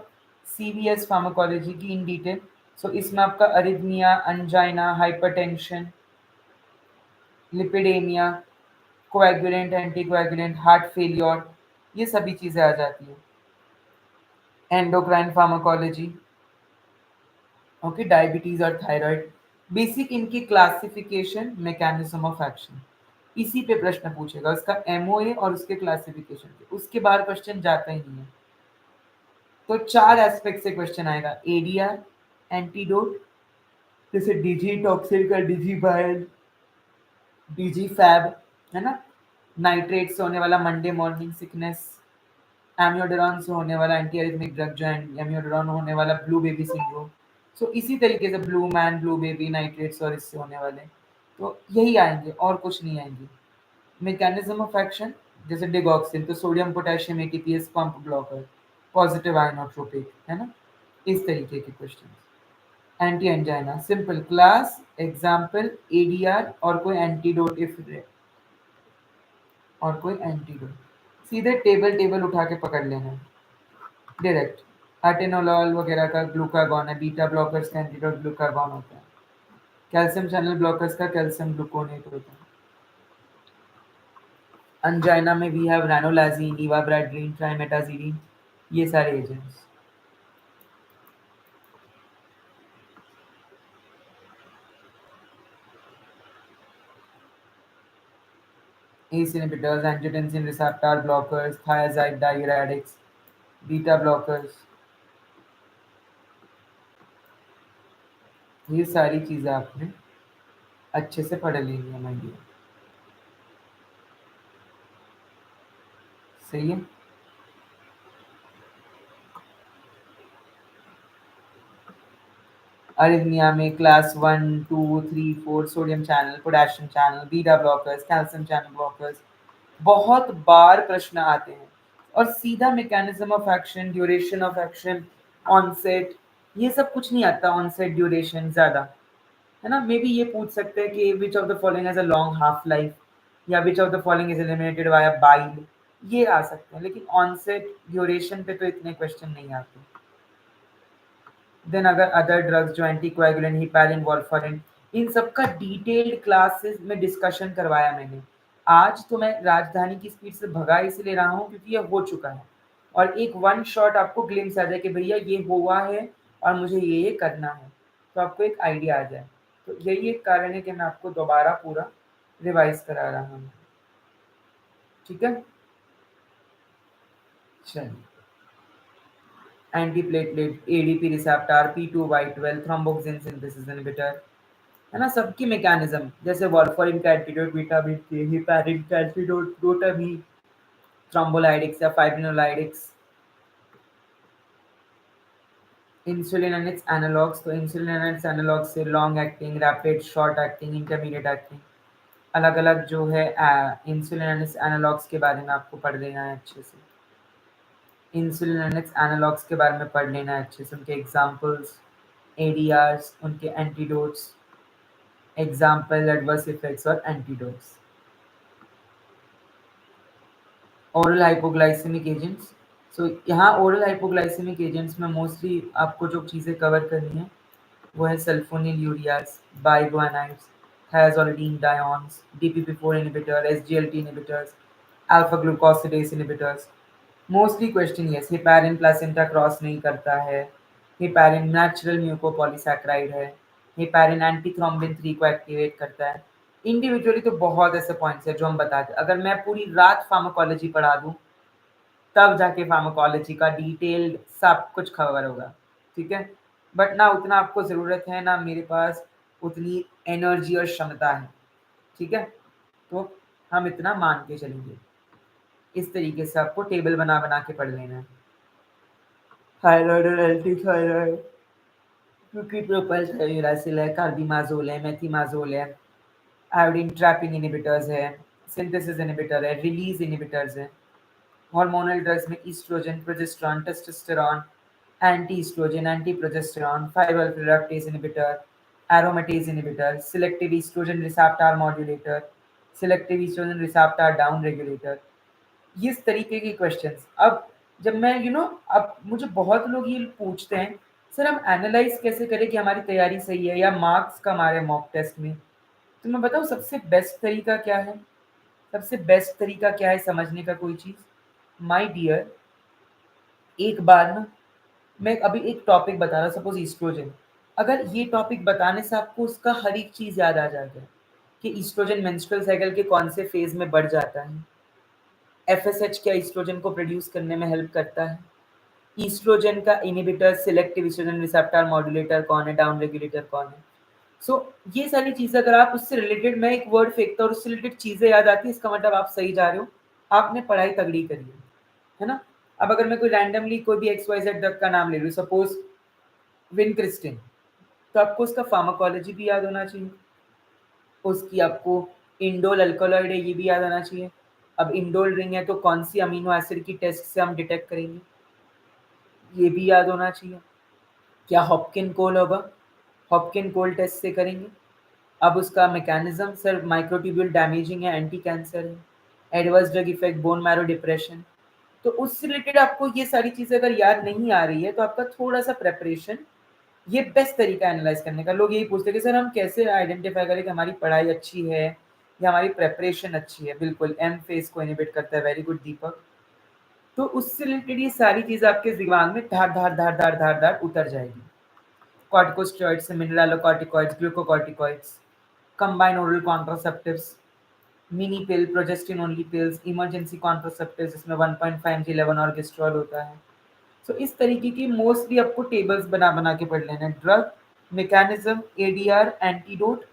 सीवीएस फार्माकोलॉजी की इन डिटेल, सो इसमें आपका arrhythmia, angina, hypertension, lipidemia, coagulant, anticoagulant, heart failure, ये सभी चीज़ें आ जाती हैं। एंडोक्राइन फार्माकोलॉजी, ओके, डायबिटीज और थायराइड, बेसिक इनकी क्लासिफिकेशन, मैकेनिज्म ऑफ एक्शन, इसी पे प्रश्न पूछेगा, उसका एमओए और उसके क्लासिफिकेशन पे, उसके बाहर क्वेश्चन जाता ही नहीं है। तो 4 एस्पेक्ट से क्वेश्चन आएगा, एडीआर, एंटीडोट, जैसे डिजी टॉक्सिल का डिजी बायल, डिजी फैब, है ना, नाइट्रेट से होने वाला मंडे मॉर्निंग सिकनेस, एम्योडोरॉन से होने वाला एंटी एरिथमिक ड्रग, जो एम्योडोरॉन होने वाला ब्लू बेबी सिंड्रोम। सो इसी तरीके से blue man, blue baby, nitrates और इससे होने वाले, तो यही आएंगे और कुछ नहीं आएंगे। मैकेनिज्म ऑफ एक्शन, जैसे डिगॉक्सिन, तो sodium potassium ATPase pump blocker, positive inotropic, है ना, इस तरीके के question. Anti angina, simple class, example, ADR और कोई एंटीडोट इफ, और कोई एंटीडोट, सीधे टेबल टेबल उठा के पकड़ लेना डायरेक्ट। अटेनोलॉल वगैरह का ग्लूकागॉन है, बीटा ब्लॉकर्स का एंटीडोट ग्लूकागॉन होता है, कैल्शियम चैनल ब्लॉकर्स का कैल्शियम ग्लूकोनेट होता है। अंजाइना में वी हैव रैनोलाजिन, लीवाब्रेडरिन, ट्राइमेटाजिलिन, ये सारे agents. ACE inhibitors, angiotensin receptor blockers, thiazide diuretics, beta blockers, ये सारी चीज़ें आपने अच्छे से पढ़ लेनी है माय डियर। सही है, अरिथमिया में class 1, 2, 3, 4 sodium channel, potassium channel, beta blockers, calcium channel blockers, बहुत बार प्रश्न आते हैं। और सीधा mechanism of action, duration of action, onset, ये सब कुछ नहीं आता। ऑनसेट, ड्यूरेशन ज़्यादा, है ना, मे बी ये पूछ सकते हैं कि which of the following has a long half life, या which of the following is eliminated by bile, ये आ सकते हैं, लेकिन ऑनसेट ड्यूरेशन पे तो इतने क्वेश्चन नहीं आते। देन अगर अदर ड्रग्स जो एंटीकोएगुलेंट, हिपैरिन, वारफारिन, इन सब का डिटेल्ड क्लासेस में डिस्कशन करवाया मैंने। आज तो मैं राजधानी की स्पीड से भगा इसलिए रहा हूँ क्योंकि ये हो चुका है और एक वन शॉट आपको ग्लिम्स आ जाए कि भैया ये हुआ है और मुझे ये करना है, तो आपको एक आइडिया आ जाए। तो यही एक कारण है कि मैं आपको दोबारा पूरा रिवाइज करा रहा हूँ। ठीक है, चलिए। Antiplatelet, ADP receptor, P2Y12, thromboxane synthesis inhibitor, है ना, सबकी मैकेनिज्म, जैसे वारफारिन का एंटीडोट विटामिन के, हिपैरिन का एंटीडोट डोटामीन, थ्रोम्बोलाइटिक्स या फाइब्रिनोलाइटिक्स, इंसुलिन एंड इट्स एनालॉग्स। तो इंसुलिन एंड इट्स एनालॉग्स से long acting, rapid, short acting, intermediate acting, अलग अलग जो है इंसुलिन एंड इट्स एनालॉग्स के बारे में आपको पढ़ लेना है अच्छे से। इंसुलिन एंड इट्स एनालॉग्स के बारे में पढ़ लेना है अच्छे से, उनके एग्जाम्पल्स, एडीआर्स, उनके एंटीडोट्स, एग्जाम्पल, एडवर्स इफेक्ट्स और antidotes. Oral hypoglycaemic agents. So यहाँ ओरल हाइपोग्लाइसेमिक एजेंट्स में मोस्टली आपको जो चीज़ें कवर करनी है वो है sulfonyl ureas, biguanides, thiazolidine diones, DPP4 inhibitor, SGLT inhibitors, alpha glucosidase inhibitors. Mostly question yes, heparin placenta cross नहीं करता है, हिपैरिन नेचुरल म्यूकोपॉलीसैकेराइड है, हिपैरिन एंटीथ्रोम्बिन 3 को एक्टिवेट करता है। इंडिविजुअली तो बहुत ऐसे पॉइंट्स है जो हम बताते हैं, अगर मैं पूरी रात फार्माकोलॉजी पढ़ा दूं तब जाके फार्माकोलॉजी का डिटेल्ड सब कुछ कवर होगा। ठीक है, बट ना उतना आपको ज़रूरत है ना मेरे पास उतनी एनर्जी और क्षमता है। ठीक है, तो हम इतना मान के चलेंगे। इस तरीके से आपको टेबल बना बना के पढ़ लेना है। थायराइड और एंटी थायराइड, क्योंकि प्रोपाइल है, कार्बिमाजोल है, मेथिमाजोल है, आयोडीन ट्रैपिंग इनहिबिटर्स है, सिंथेसिस इनहिबिटर है, रिलीज इनहिबिटर्स है। हार्मोनल ड्रग्स में oestrogen, progesterone, testosterone, anti oestrogen, anti progesterone, 5-alpha reductase inhibitor, aromatase inhibitor, selective oestrogen receptor modulator, selective oestrogen receptor down regulator. इस तरीके के questions. अब जब मैं अब मुझे बहुत लोग ये पूछते हैं, सर हम एनालाइज कैसे करें कि हमारी तैयारी सही है या मार्क्स कम आ रहे हैं मॉक टेस्ट में। तो मैं बताऊँ सबसे बेस्ट तरीका क्या है, सबसे बेस्ट तरीका क्या है समझने का कोई चीज़। माय डियर, एक बार ना मैं अभी एक टॉपिक बता रहा, सपोज ईस्ट्रोजन, अगर ये टॉपिक बताने से आपको उसका हर एक चीज़ याद आ जाएगा कि ईस्ट्रोजन मेंस्ट्रुअल साइकिल के कौन से फेज में बढ़ जाता है, FSH क्या ईस्ट्रोजन को प्रोड्यूस करने में हेल्प करता है, ईस्ट्रोजन का inhibitor selective oestrogen receptor modulator कौन है, डाउन रेगुलेटर कौन है। सो ये सारी चीज़ें अगर आप उससे रिलेटेड, मैं एक वर्ड फेंकता हूँ और उससे रिलेटेड चीज़ें याद आती है, इसका मतलब आप सही जा रहे हो, आपने पढ़ाई तगड़ी करी है ना। अब अगर मैं कोई रैंडमली कोई भी XYZ ड्रग का नाम ले लूँ, सपोज विनक्रिस्टिन, तो आपको उसका फार्माकोलॉजी भी याद होना चाहिए, उसकी आपको इंडोल अल्कोलॉइड है ये भी याद आना चाहिए। अब इंडोल रिंग है तो कौन सी अमीनो एसिड की टेस्ट से हम डिटेक्ट करेंगे ये भी याद होना चाहिए। क्या हॉपकिन कोल होगा, हॉपकिन कोल टेस्ट से करेंगे। अब उसका मैकेनिज्म, सर माइक्रोट्यूब्यूल डैमेजिंग है, एंटी कैंसर है, adverse drug effect, bone marrow depression. तो उससे रिलेटेड आपको ये सारी चीज़ें अगर याद नहीं आ रही है तो आपका थोड़ा सा प्रेपरेशन, ये बेस्ट तरीका है एनालाइज करने का। लोग यही पूछते हैं कि सर हम कैसे आइडेंटिफाई करें कि हमारी पढ़ाई अच्छी है या हमारी प्रेपरेशन अच्छी है। बिल्कुल, एम फेज को इनहिबिट करता है, वेरी गुड दीपक। तो उससे रिलेटेड ये सारी चीज़ आपके दिमाग में धार धार धार धार धार धार उतर जाएगी। कॉर्टिकोस्टेरॉइड्स से mineralocorticoids, glucocorticoids, combine oral contraceptives, mini pill, progestin only pills, emergency contraceptives जिसमें 1.5 mg लेवन ऑर्गेस्ट्रॉल होता है। तो इस तरीके की मोस्टली आपको टेबल्स बना बना के पढ़ लेना है। Drug mechanism, ADR, antidote,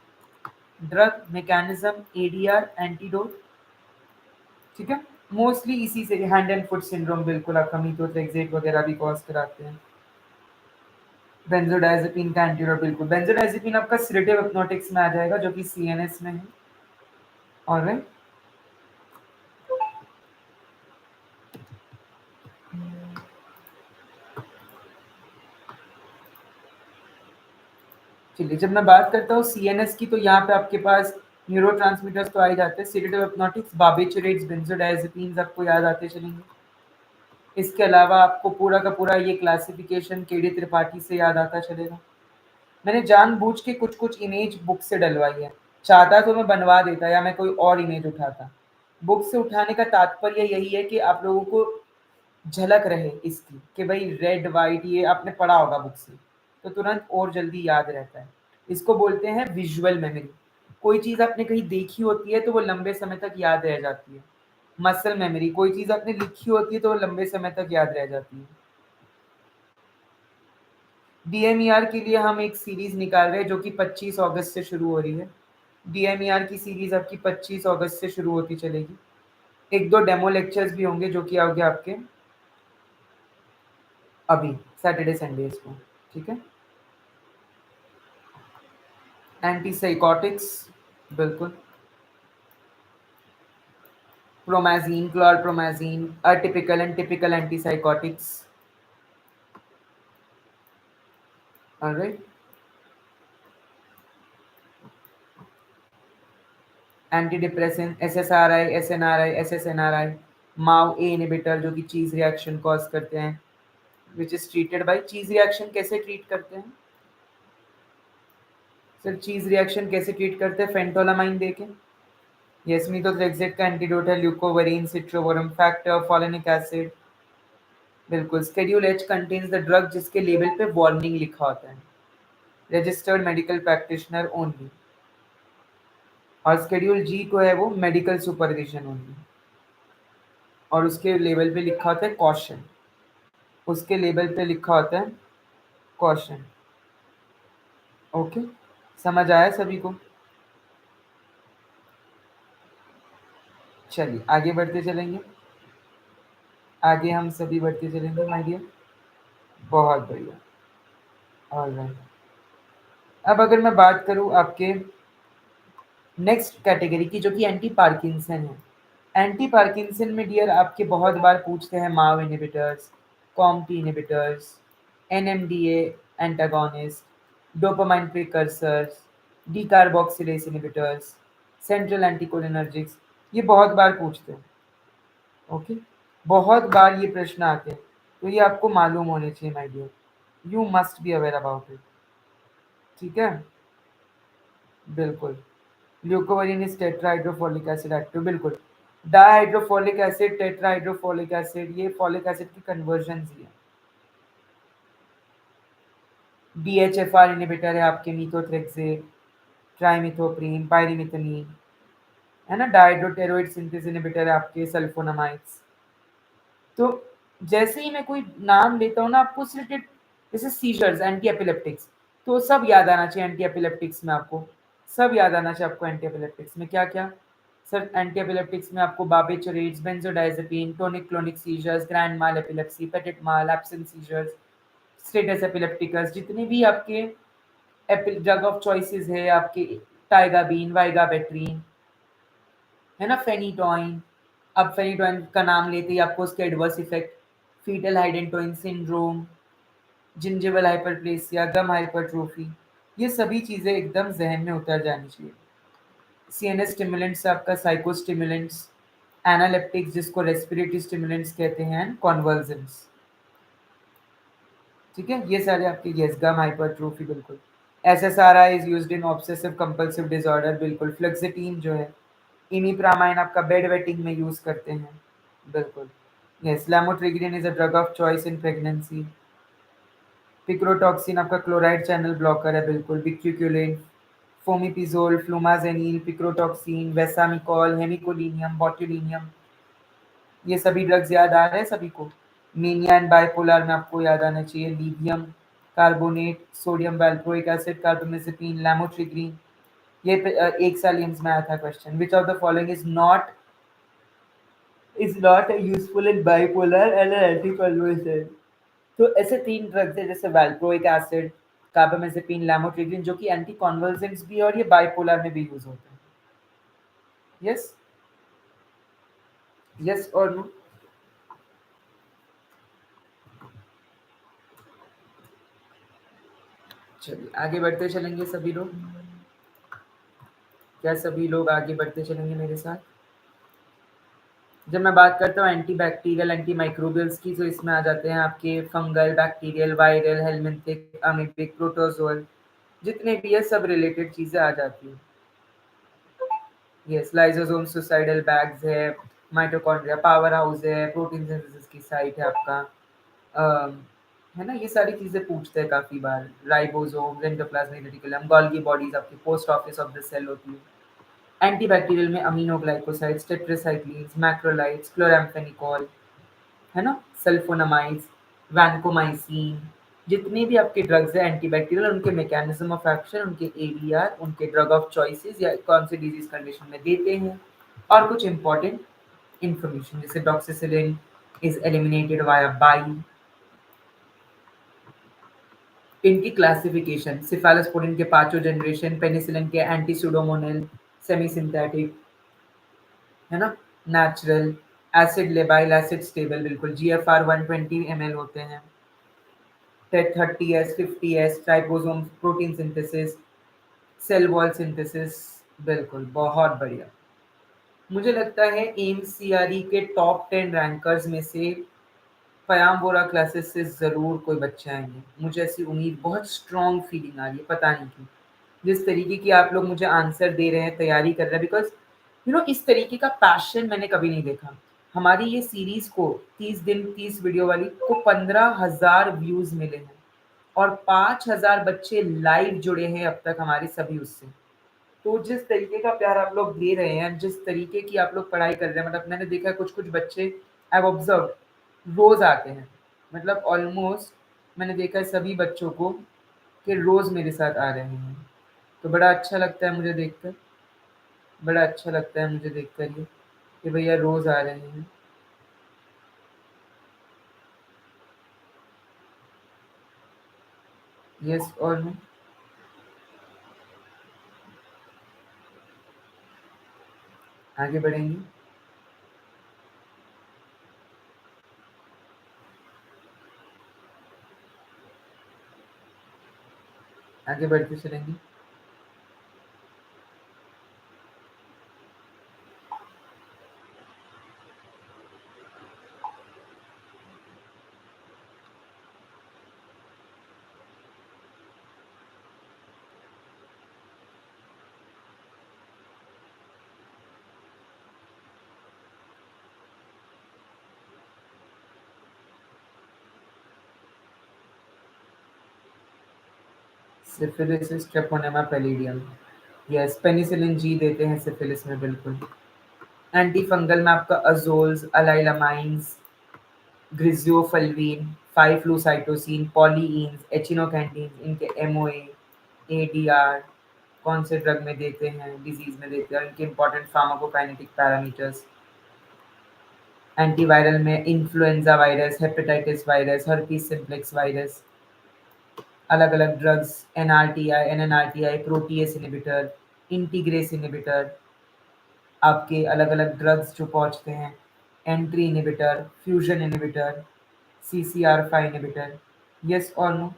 drug mechanism, ADR, antidote. ठीक है, मोस्टली इसी से हैंड एंड फुट सिंड्रोम, बिल्कुल आपका मीथोट्रेक्सेट वगैरह भी कॉज कराते हैं। बेंजोडाइजेपिन का एंटीडोट, बिल्कुल बेंजोडाइजेपिन आपका सिलेक्टिव हिप्नोटिक्स में आ जाएगा जो कि CNS में है। ऑलराइट, चलिए जब मैं बात करता हूँ CNS की तो यहाँ पे आपके पास न्यूरोट्रांसमीटर्स तो आ ही जाते हैं, सिलेक्टिव हिप्नोटिक्स, बार्बिचुरेट्स, बेंजोडाइजेपिन्स आपको याद आते चलेंगे। इसके अलावा आपको पूरा का पूरा ये क्लासिफिकेशन केडी त्रिपाठी से याद आता चलेगा। मैंने जानबूझ के कुछ कुछ इमेज बुक से डलवाई है, चाहता तो मैं बनवा देता या मैं कोई और इमेज उठाता। बुक से उठाने का तात्पर्य यही है कि आप लोगों को झलक रहे इसकी कि भाई रेड वाइट ये आपने पढ़ा होगा बुक से, तो तुरंत और जल्दी याद रहता है। इसको बोलते हैं विजुअल मेमोरी। कोई चीज़ आपने कहीं देखी होती है तो वो लंबे समय तक याद रह जाती है। मसल मेमोरी, कोई चीज़ आपने लिखी होती है तो वो लंबे समय तक याद रह जाती है। डीएमईआर के लिए हम एक सीरीज निकाल रहे हैं जो कि 25 अगस्त से शुरू हो रही है। डीएमईआर की सीरीज आपकी 25 अगस्त से शुरू होती चलेगी। एक दो डेमो लेक्चर्स भी होंगे जो कि आओगे आपके अभी सैटरडे संडेज को, ठीक है। एंटी साइकोटिक्स, बिल्कुल। Promazine, chlorpromazine, atypical and typical anti psychotics. Alright. Anti depression, SSRI, SNRI, SSNRI, MAO A inhibitor जो कि चीज रिएक्शन कॉज करते हैं, which is treated by cheese reaction. कैसे ट्रीट करते हैं सर? चीज रिएक्शन कैसे ट्रीट करते हैं? फेंटोलामाइन देके। यस, मीथोट्रेक्सेट का एंटीडोट है ल्यूकोवरीन, सिट्रोवोरम फैक्टर, फोलिनिक एसिड। बिल्कुल। Schedule H contains the drug जिसके लेबल पे वार्निंग लिखा होता है, रजिस्टर्ड मेडिकल प्रैक्टिशनर ओनली। और स्केड्यूल जी को है वो मेडिकल सुपरविजन ओनली, और उसके लेबल पे लिखा होता है कॉशन। उसके लेबल पे लिखा होता है कॉशन। ओके, समझ आया सभी को? चलिए आगे बढ़ते चलेंगे। आगे हम सभी बढ़ते चलेंगे माय डियर। बहुत बढ़िया। ऑलराइट। अब अगर मैं बात करूं आपके नेक्स्ट कैटेगरी की जो कि एंटी पार्किंसन है। एंटी पार्किंसन में डियर आपके बहुत बार पूछते हैं MAO inhibitors, COMT inhibitors, NMDA antagonist, dopamine precursors, D carboxylase inhibitors, central anticholinergics. ये बहुत बार पूछते हैं। ओके, बहुत बार ये प्रश्न आते हैं, तो ये आपको मालूम होने चाहिए my dear. You must be aware about it, ठीक है। बिल्कुल। Leucovorin is tetrahydrofolic acid active, बिल्कुल। डाइहाइड्रोफोलिक एसिड, टेट्राहाइड्रोफोलिक एसिड, ये फोलिक एसिड की कन्वर्जन ही है। डीएचएफआर इनहिबिटर है आपके मीथोट्रेक्सेट, ट्राइमिथोप्रीन, पायरिमिथनिन, है ना। डाइहाइड्रोटेरोइड सिंथेस इनहिबिटर है आपके सल्फोनामाइड्स। तो जैसे ही मैं कोई नाम लेता हूँ ना आपको रिलेटेड, जैसे सीजर्स, एंटी एपिलेप्टिक्स, तो सब याद आना चाहिए एंटी एपिलेप्टिक्स में आपको। सब याद आना चाहिए आपको एंटी एपिलेप्टिक्स में। क्या क्या सर? एंटी एपिलेप्टिक्स में आपको barbiturates, benzodiazepine, tonic clonic seizures, grand mal epilepsy, petit mal, absent seizures, status epilepticus, जितने भी आपके ड्रग ऑफ चॉइसेस है आपके, टाइगाबीन, वाइगाबेट्रीन, है ना, फेनिटोइन। अब फेनिटोइन का नाम लेते ही आपको उसके adverse effect, foetal hydantoin syndrome, gingival hyperplasia, gum hypertrophy, ये सभी चीज़ें एकदम जहन में उतर जानी चाहिए। सीएनएस स्टिमुलेंट्स आपका साइकोस्टिमुलेंट्स, एनालेप्टिक्स जिसको रेस्पिरेटरी स्टिमुलेंट्स कहते हैं, कॉन्वर्जेंट्स, ठीक है। ये सारे आपके, यस, गम हाइपरट्रोफी, बिल्कुल। SSRI is used in obsessive compulsive disorder, बिल्कुल। फ्लेक्सिटीन जो है, इमिप्रामाइन आपका बेड वेटिंग में यूज करते हैं, बिल्कुल। Yes, lamotrigine is a drug of choice in pregnancy. Picrotoxin आपका क्लोराइड चैनल ब्लॉकर है, बिल्कुल। बिक्यूक्युलिन, फोमिपिजोल, फ्लूमाजेनिल, पिक्रोटॉक्सिन, वेसामिकॉल, हेमिकोलिनियम, बॉट्यूलिनियम, ये सभी ड्रग्स याद आ रहे हैं सभी को? मेनिया एंड बाइपोलर में आपको याद आना चाहिए lithium carbonate, sodium valproic acid, carbamazepine, lamotrigine. ये एक साल एम्स में आया था question, which of the following is not useful in bipolar and anticonvulsant. तो ऐसे तीन ड्रग्स है जैसे वैल्प्रोइक एसिड, कार्बामेजेपिन, लैमोट्रिग्रीन, जो कि एंटी कॉन्वल्सेंट्स भी है और ये बाइपोलर में भी यूज होते हैं। यस, यस और नो? चलिए आगे बढ़ते चलेंगे सभी लोग। क्या सभी लोग आगे बढ़ते चलेंगे मेरे साथ? जब मैं बात करता हूँ एंटी बैक्टीरियल एंटी माइक्रोबियल्स की, तो इसमें आ जाते हैं आपके fungal, bacterial, viral, helminthic, amoebic, protozoal, जितने भी है सब रिलेटेड चीजें आ जाती हैं। यस, लाइसोसोम सुसाइडल बैग्स है, माइटोकॉन्ड्रिया पावर हाउस है, प्रोटीन सिंथेसिस की साइट है आपका, अम, है ना, ये सारी चीजें पूछते हैं काफी बार। Ribosome, endoplasmic reticulum, Golgi bodies आपकी post office of the cell होती है। एंटीबैक्टीरियल में अमीनोग्लाइकोसाइड्स, टेट्रासाइक्लिन्स, मैक्रोलाइड्स, क्लोराम्फेनिकोल, है ना, सल्फोनामाइड्स, वैनकोमाइसिन, जितने भी आपके ड्रग्स हैं एंटीबैक्टीरियल, उनके मैकेनिज्म ऑफ एक्शन, उनके एडीआर, उनके ड्रग ऑफ चॉइसेस या कौन से डिजीज कंडीशन में देते हैं, और कुछ इंपॉर्टेंट इंफॉर्मेशन जैसे doxycycline is eliminated via bile. इनकी क्लासिफिकेशन, सिफालोस्पोडिन के पांचों जनरेशन, पेनिसिलिन के एंटी सुडोमोनल, सेमी सिंथेटिक, है ना, natural, acid labile, acid stable, बिल्कुल जीएफआर 120 ml होते हैं, 30s 50s, ट्राइपोसोम protein synthesis, cell wall synthesis, बिल्कुल बहुत बढ़िया। मुझे लगता है एम्स सीआरई के टॉप 10 रैंकर्स में से पयाम वोरा क्लासेस से ज़रूर कोई बच्चे आएंगे, मुझे ऐसी उम्मीद, बहुत स्ट्रॉन्ग फीलिंग आ रही है, पता नहीं क्यों। जिस तरीके की आप लोग मुझे आंसर दे रहे हैं, तैयारी कर रहे हैं, बिकॉज इस तरीके का पैशन मैंने कभी नहीं देखा। हमारी ये सीरीज को 30 दिन 30 वीडियो वाली को 15,000 व्यूज मिले हैं, और 5,000 बच्चे लाइव जुड़े हैं अब तक हमारे सभी उससे। तो जिस तरीके का प्यार आप लोग दे रहे हैं, जिस तरीके की आप लोग पढ़ाई कर रहे हैं, मतलब मैंने देखा है कुछ कुछ बच्चे, आई हैव ऑब्जर्व, रोज आते हैं, मतलब ऑलमोस्ट मैंने देखा है सभी बच्चों को कि रोज मेरे साथ आ रहे हैं। तो बड़ा अच्छा लगता है मुझे देखकर, बड़ा अच्छा लगता है मुझे देखकर ये, कि भैया रोज आ रहे हैं। यस और नो, आगे बढ़ेंगे। आगे बढ़ते चलेंगे। Syphilis, treponema pallidum, yes, penicillin G देते हैं सिफिलिस में, बिल्कुल। एंटी फंगल में आपका अजोल्स, अलाइलामाइंस, ग्रिजियोफल्वीन, 5-फ्लूसाइटोसिन, पॉलीइन्स, एचिनोकैंटीन, इनके एमओए, एडीआर, कौन से ड्रग में देते हैं, डिजीज में देते हैं, और इनके इंपॉर्टेंट फार्माकोकाइनेटिक पैरामीटर्स। एंटीवायरल में influenza virus, hepatitis virus, herpes simplex virus, अलग अलग ड्रग्स, एनआरटीआई, एनएनआरटीआई, प्रोटीएस इनिबिटर, इंटीग्रेस इनिबिटर, आपके अलग अलग ड्रग्स जो पहुंचते हैं, entry inhibitor, fusion inhibitor, CCR5 inhibitor. Yes और नो?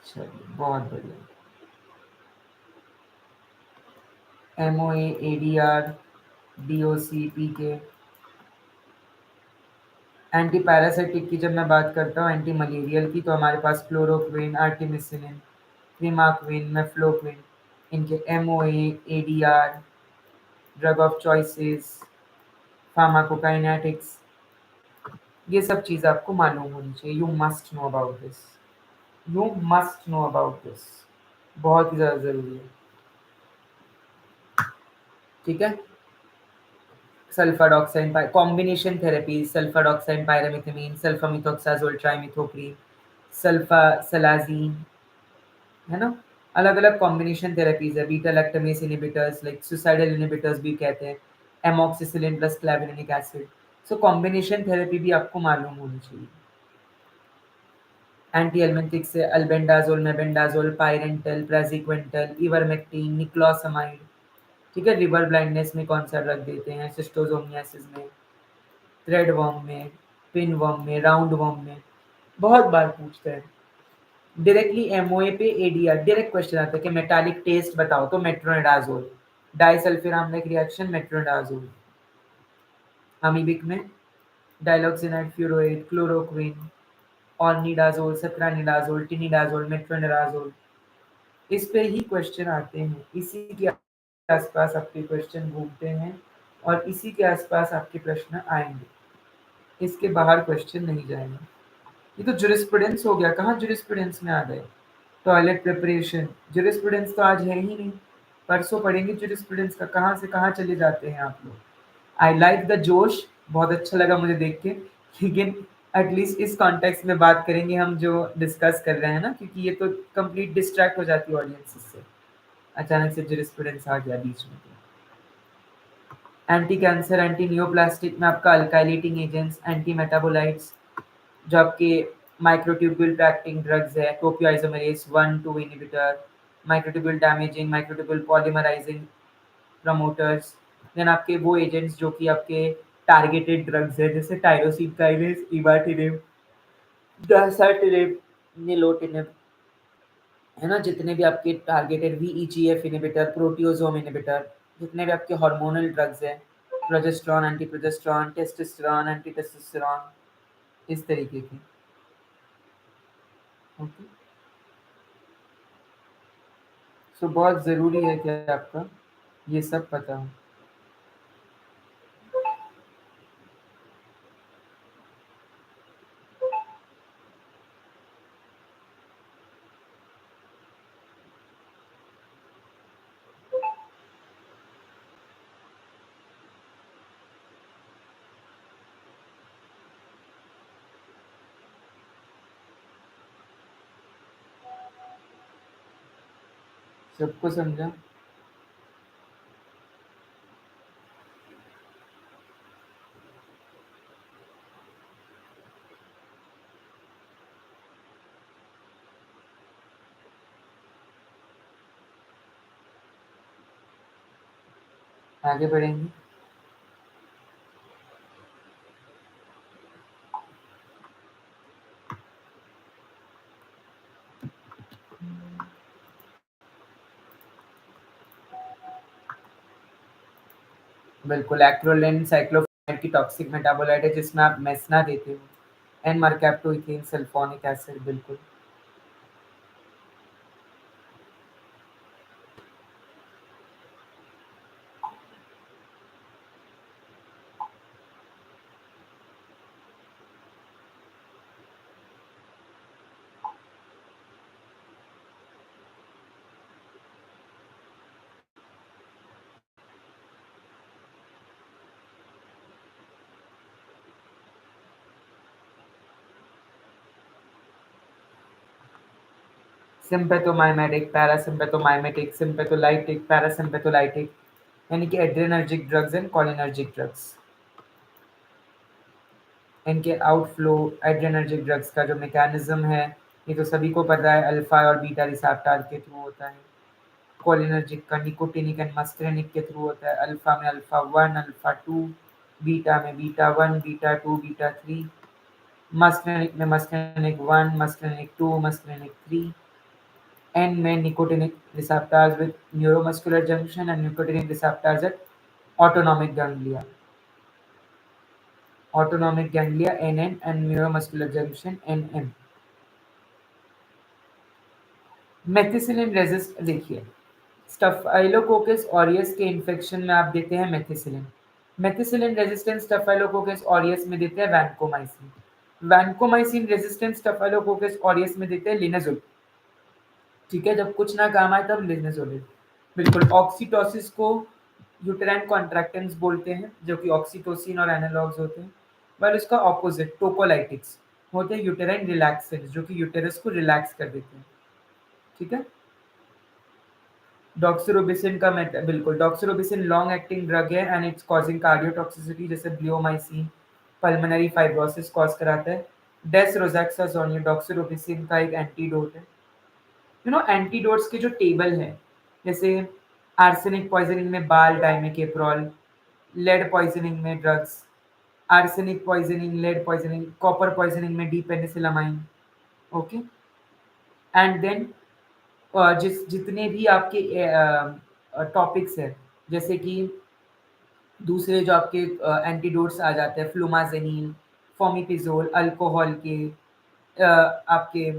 चलिए बहुत बढ़िया। MOA, ADR, DOC, PK। Anti parasitic की जब मैं बात करता हूँ, एंटी मलेरियल की, तो हमारे पास क्लोरोक्विन, आर्टिमिसिनिन, क्रीमाक्विन, मेफ्लोक्विन, इनके MOA, ADR, drug of choices, pharmacokinetics, ये सब चीज़ आपको मालूम होनी चाहिए। You must know about this, you must know about this, बहुत ही ज़्यादा ज़रूरी है। ठीक है। सल्फाडॉक्साइन कॉम्बिनेशन थेरेपी, सल्फाडॉक्साइन पायरामिथामीन, सल्फामिथोक्साजोल ट्राइमिथोप्रीन, सल्फासलाजीन, है ना, अलग अलग कॉम्बिनेशन थेरेपीज है। Beta lactamase inhibitors, like suicidal inhibitors भी कहते हैं, amoxicillin plus clavulanic acid. So combination therapy भी आपको मालूम होनी चाहिए। एंटी एल्मेंटिक से अल्बेंडाजोल, मेबेंडाजोल, पायरेंटल, प्राजिक्विंटल, इवर्मेक्टिन, निक्लोसमाइड। ठीक है। रिवर ब्लाइंडनेस में कौन सा ड्रग देते हैं, सिस्टोजोमियासिस में, थ्रेड वर्म में, पिन वर्म में, राउंड वर्म में, बहुत बार पूछते हैं। डायरेक्टली एमओए पे एडीआर डायरेक्ट क्वेश्चन आता है कि मेटालिक टेस्ट बताओ, तो metronidazole. Disulfiram reaction metronidazole. Amoebic में diloxanide furoate chloroquine ornidazole satranidazole tinidazole metronidazole. इस पे ही क्वेश्चन आते हैं, इसी के आसपास आपके क्वेश्चन घूमते हैं और इसी के आसपास आपके प्रश्न आएंगे। इसके बाहर क्वेश्चन नहीं जाएंगे। ये तो जुरिस्प्रूडेंस हो गया, कहाँ जुरिस्प्रूडेंस में आ गए? टॉयलेट प्रिपरेशन जुरिस्प्रूडेंस तो आज है ही नहीं, परसों पढ़ेंगे जुरिस्प्रूडेंस का, कहाँ से कहाँ चले जाते हैं आप लोग। आई लाइक द जोश, बहुत अच्छा लगा मुझे देख के, लेकिन एटलीस्ट इस कॉन्टेक्स्ट में बात करेंगे हम जो डिस्कस कर रहे हैं ना, क्योंकि ये तो कंप्लीट डिस्ट्रैक्ट हो जाती है ऑडियंस इससे, अचानक से जुरिस्प्रूडेंस आ गया बीच में। एंटी कैंसर एंटी नियोप्लास्टिक में आपका अल्काइलेटिंग एजेंट्स एंटी मेटाबोलाइट्स, जो आपके माइक्रोट्यूब्यूल एक्टिंग ड्रग्स है, topoisomerase 1-2 inhibitor, microtubule damaging microtubule polymerizing promoters. Then आपके वो एजेंट्स जो कि आपके टारगेटेड ड्रग्स है, जैसे टायरोसिन काइनेस, इमाटिनिब, दासाटिनिब, निलोटिनिब, है ना, जितने भी आपके टारगेटेड वीईजीएफ इनहिबिटर, प्रोटियोसोम इनहिबिटर, जितने भी आपके हार्मोनल ड्रग्स हैं, progesterone anti progesterone testosterone anti testosterone, इस तरीके की। ओके, सो बहुत ज़रूरी है कि आपका ये सब पता हो। सबको समझा? आगे बढ़ेंगे। बिल्कुल, एक्रोलेन साइक्लोफेनाइड की टॉक्सिक मेटाबोलाइट है, जिसमें आप मेसना देते हो, एन मर्कैप्टोइथेन सल्फोनिक एसिड। बिल्कुल। सिम्पैथोमाइमेटिक, पैरासिम्पैथोमाइमेटिक, सिम्पैथोलाइटिक, पैरासिम्पैथोलाइटिक, यानी कि adrenergic drugs and cholinergic drugs. इनके आउटफ्लो एड्रेनर्जिक ड्रग्स का जो मैकेनिज्म है, ये तो सभी को पता है, अल्फा और बीटा रिसेप्टर के थ्रू होता है। कोलिनर्जिक का निकोटिनिक एंड मस्करेनिक के थ्रू होता है। अल्फा में अल्फा 1, अल्फा 2, बीटा में बीटा 1, बीटा 2, बीटा 3, मस्करेनिक में मस्करेनिक 1, मस्करेनिक 2, मस्करेनिक 3, एन में nicotinic receptors with neuromuscular junction and nicotinic receptors at autonomic ganglia, autonomic ganglia NN and neuromuscular junction NM। Methicillin resist देखिए, staphylococcus aureus के infection में आप देते हैं methicillin. Methicillin resistant staphylococcus aureus में देते हैं vancomycin. Vancomycin resistant staphylococcus aureus में देते हैं लिनाजुल। ठीक है, जब कुछ ना काम आए तब लिनाजुल। बिल्कुल। ऑक्सीटोसिस को यूटेराइन कॉन्ट्रैक्टेंट्स बोलते हैं, जो कि ऑक्सीटोसिन और एनालॉग्स होते हैं। पर इसका ऑपोजिट टोकोलाइटिक्स होते हैं यूटेराइन रिलैक्सेंट्स, जो कि यूटेरस को रिलैक्स कर देते हैं। ठीक है। डॉक्सिरोबिसिन का बिल्कुल, डॉक्सिरोबिसिन लॉन्ग एक्टिंग ड्रग है एंड इट्स कॉजिंग कार्डियोटॉक्सिसिटी, जैसे ब्लियोमाइसिन पल्मोनरी फाइब्रोसिस कॉज कराता है। डेसरोजैक्साजोन ये डॉक्सिरोबिसिन का एक एंटीडोट है। एंटीडोट्स के जो टेबल है, जैसे आर्सेनिक पॉइजनिंग में बाल डाइमेकेप्रोल, लेड पॉइजनिंग में drugs, arsenic poisoning, lead poisoning, copper poisoning में D penicillamine. Okay. And then जितने भी आपके टॉपिक्स है, जैसे कि दूसरे जो आपके एंटीडोट्स आ जाते हैं, फ्लूमाजेनिन, फॉमिपिजोल, अल्कोहल के, आपके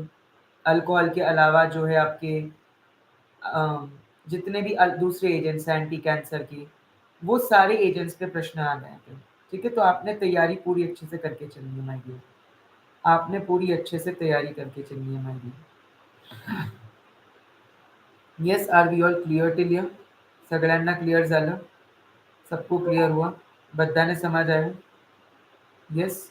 अल्कोहल के अलावा जो है आपके जितने भी दूसरे एजेंट्स हैं एंटी कैंसर के, वो सारे एजेंट्स पे प्रश्न आ गए थे। ठीक है, तो आपने तैयारी पूरी अच्छे से करके चलनी है माय डियर, आपने पूरी अच्छे से तैयारी करके चलनी है my dear. Yes, are we all clear till here? सगळ्यांना क्लियर झालं? सबको क्लियर हुआ? बधाने समझ आया? यस,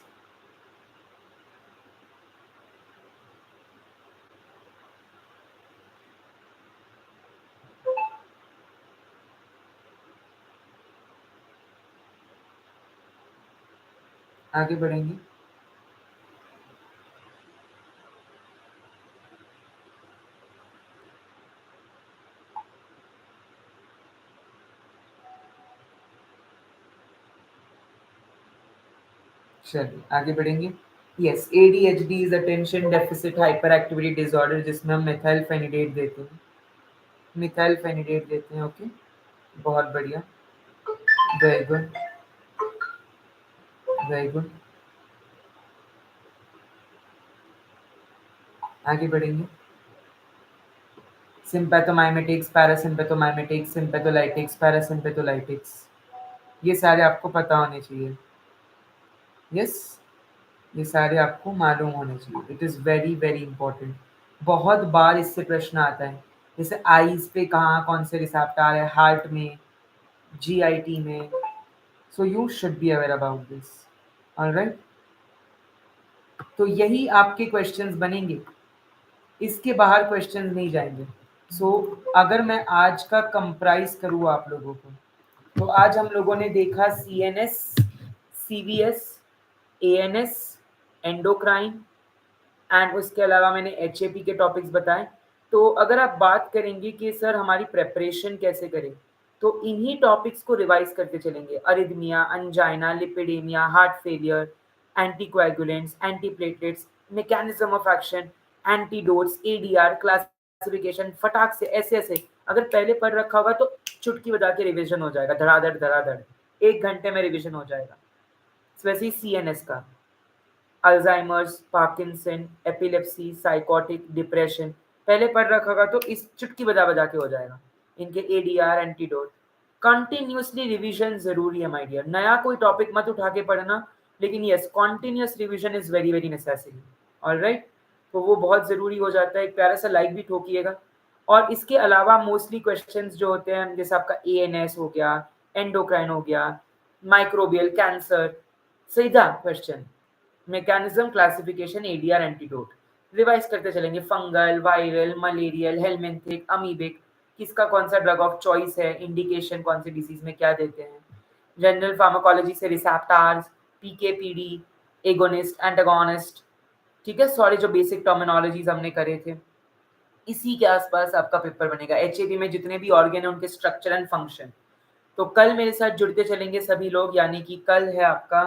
आगे बढ़ेंगे। चलिए आगे बढ़ेंगे। Yes, ADHD is attention deficit hyper activity disorder, जिसमें हम मिथाइल फेनिडेट देते हैं। मिथाइल फेनिडेट देते हैं। ओके, बहुत बढ़िया, वेरी गुड, वेरी गुड। आगे बढ़ेंगे। सिंपैथोमाइमेटिक्स, पैरासिम्पैथोमाइमेटिक्स, सिंपैथोलाइटिक्स, पैरासिम्पैथोलाइटिक्स, ये सारे आपको पता होने चाहिए। यस, ये सारे आपको मालूम होने चाहिए। It is very very important. बहुत बार इससे प्रश्न आता है, जैसे आईज पे कहाँ कौन से रिसेप्टर है, हार्ट में, जीआईटी में, so you should be aware about this. Alright, तो यही आपके क्वेश्चंस बनेंगे, इसके बाहर क्वेश्चंस नहीं जाएंगे। सो अगर मैं आज का कंप्राइज करूँ आप लोगों को, तो आज हम लोगों ने देखा CNS, CVS, ANS, endocrine, and उसके अलावा मैंने एचएपी के टॉपिक्स बताए। तो अगर आप बात करेंगे कि सर हमारी प्रेपरेशन कैसे करें, तो इन्हीं टॉपिक्स को रिवाइज करते चलेंगे। Arrhythmia, angina, lipidemia, heart failure, anticoagulants, antiplatelets, mechanism of action, antidotes, ADR, classification, फटाक से ऐसे ऐसे अगर पहले पढ़ रखा होगा तो चुटकी बजा के रिविजन हो जाएगा, धड़ाधड़ धड़ाधड़, 1 घंटे में रिविजन हो जाएगा। वैसे ही सीएनएस का, Alzheimer's, Parkinson, epilepsy, psychotic, depression, पहले पढ़ रखा होगा तो इस चुटकी बजा बजा के हो जाएगा। इनके एडीआर, एंटीडोट, कंटिन्यूसली रिवीजन जरूरी है माय डियर। नया कोई टॉपिक मत उठा के पढ़ना, लेकिन yes, continuous revision is very very necessary. Alright, तो वो बहुत जरूरी हो जाता है। एक प्यारा सा लाइक भी ठोकिएगा। और इसके अलावा मोस्टली क्वेश्चंस जो होते हैं, जैसे आपका एएनएस हो गया, एंडोक्राइन हो गया, माइक्रोबियल, कैंसर, सीधा question, mechanism, classification, ADR, antidote, revise करते चलेंगे। Fungal, viral, malarial, helminthic, amoebic, किसका कौन सा ड्रग ऑफ चॉइस है, इंडिकेशन कौन सी डिजीज में क्या देते हैं, जनरल फार्माकोलॉजी से रिसेप्टार्स, पीकेपीडी, एगोनिस्ट, एंटागोनिस्ट। ठीक है, सॉरी जो बेसिक टर्मिनोलॉजीज हमने करे थे, इसी के आसपास आपका पेपर बनेगा। एचएबी में जितने भी ऑर्गन है उनके स्ट्रक्चर एंड फंक्शन। तो कल मेरे साथ जुड़ते चलेंगे सभी लोग, यानी कि कल है आपका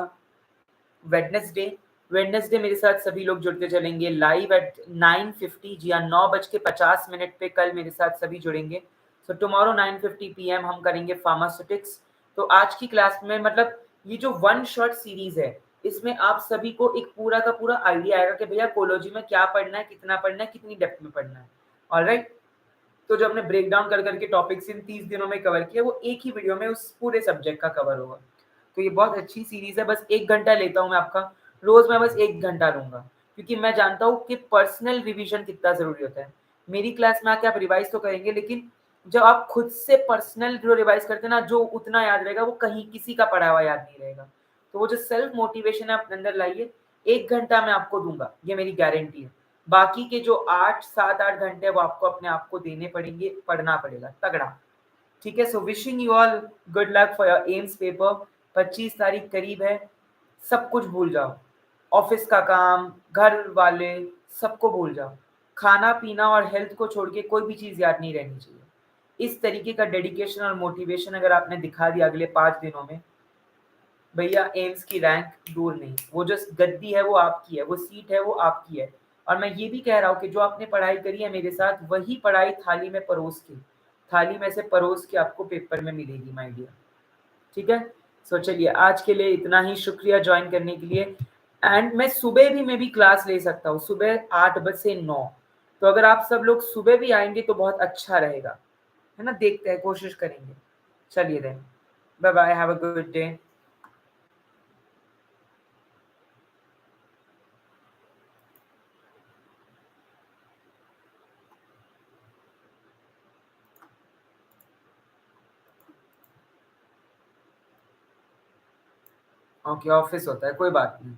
वेडनेसडे। वेडनेसडे मेरे साथ सभी लोग जुड़ते चलेंगे लाइव एट 9:50, जी हाँ, 9:50 पे कल मेरे साथ सभी जुड़ेंगे। सो टुमारो 9:50 PM हम करेंगे फार्मास्यूटिक्स। तो आज की क्लास में मतलब ये जो वन शॉट सीरीज है, इसमें आप सभी को एक पूरा का पूरा आइडिया आएगा कि भैया कोलॉजी में क्या पढ़ना है, कितना पढ़ना है, कितनी डेप्थ में पढ़ना है। ऑलराइट, तो जो हमने ब्रेक डाउन कर करके टॉपिक्स इन 30 दिनों में कवर किया, वो एक ही वीडियो में उस पूरे सब्जेक्ट का कवर होगा। तो ये बहुत अच्छी सीरीज है। बस 1 घंटा लेता हूँ मैं आपका, रोज मैं बस 1 घंटा लूंगा, क्योंकि मैं जानता हूँ कि पर्सनल रिवीजन कितना जरूरी होता है। मेरी क्लास में आके आप रिवाइज तो करेंगे, लेकिन जब आप खुद से पर्सनल जो रिवाइज करते हैं ना, जो उतना याद रहेगा वो कहीं किसी का पढ़ा हुआ याद नहीं रहेगा। तो वो जो सेल्फ मोटिवेशन है अपने अंदर लाइए, 1 घंटा मैं आपको दूंगा, ये मेरी गारंटी है। बाकी के जो 8 7 8 घंटे वो आपको अपने आप को देने पड़ेंगे, पढ़ना पड़ेगा तगड़ा। ठीक है, so wishing you all good luck for your AIIMS paper. 25 तारीख करीब है, सब कुछ भूल जाओ, ऑफिस का काम, घर वाले, सबको भूल जाओ। खाना पीना और हेल्थ को छोड़ के कोई भी चीज याद नहीं रहनी चाहिए। इस तरीके का डेडिकेशन और मोटिवेशन अगर आपने दिखा दिया अगले 5 दिनों में, भैया एम्स की रैंक दूर नहीं, वो जो गद्दी है वो आपकी है, वो सीट है वो आपकी है। और मैं ये भी कह रहा हूँ कि जो आपने पढ़ाई करी है मेरे साथ, वही पढ़ाई थाली में परोस के, थाली में से परोस के आपको पेपर में मिलेगी माय डियर। ठीक है? सो चलिए आज के लिए इतना ही, शुक्रिया जॉइन करने के लिए। एंड मैं भी क्लास ले सकता हूँ, सुबह 8 बजे से 9। तो अगर आप सब लोग सुबह भी आएँगे तो बहुत अच्छा रहेगा। है ना? देखते हैं, कोशिश करेंगे। चलिए then, bye bye, have a good day. Okay, office होता है, कोई बात नहीं।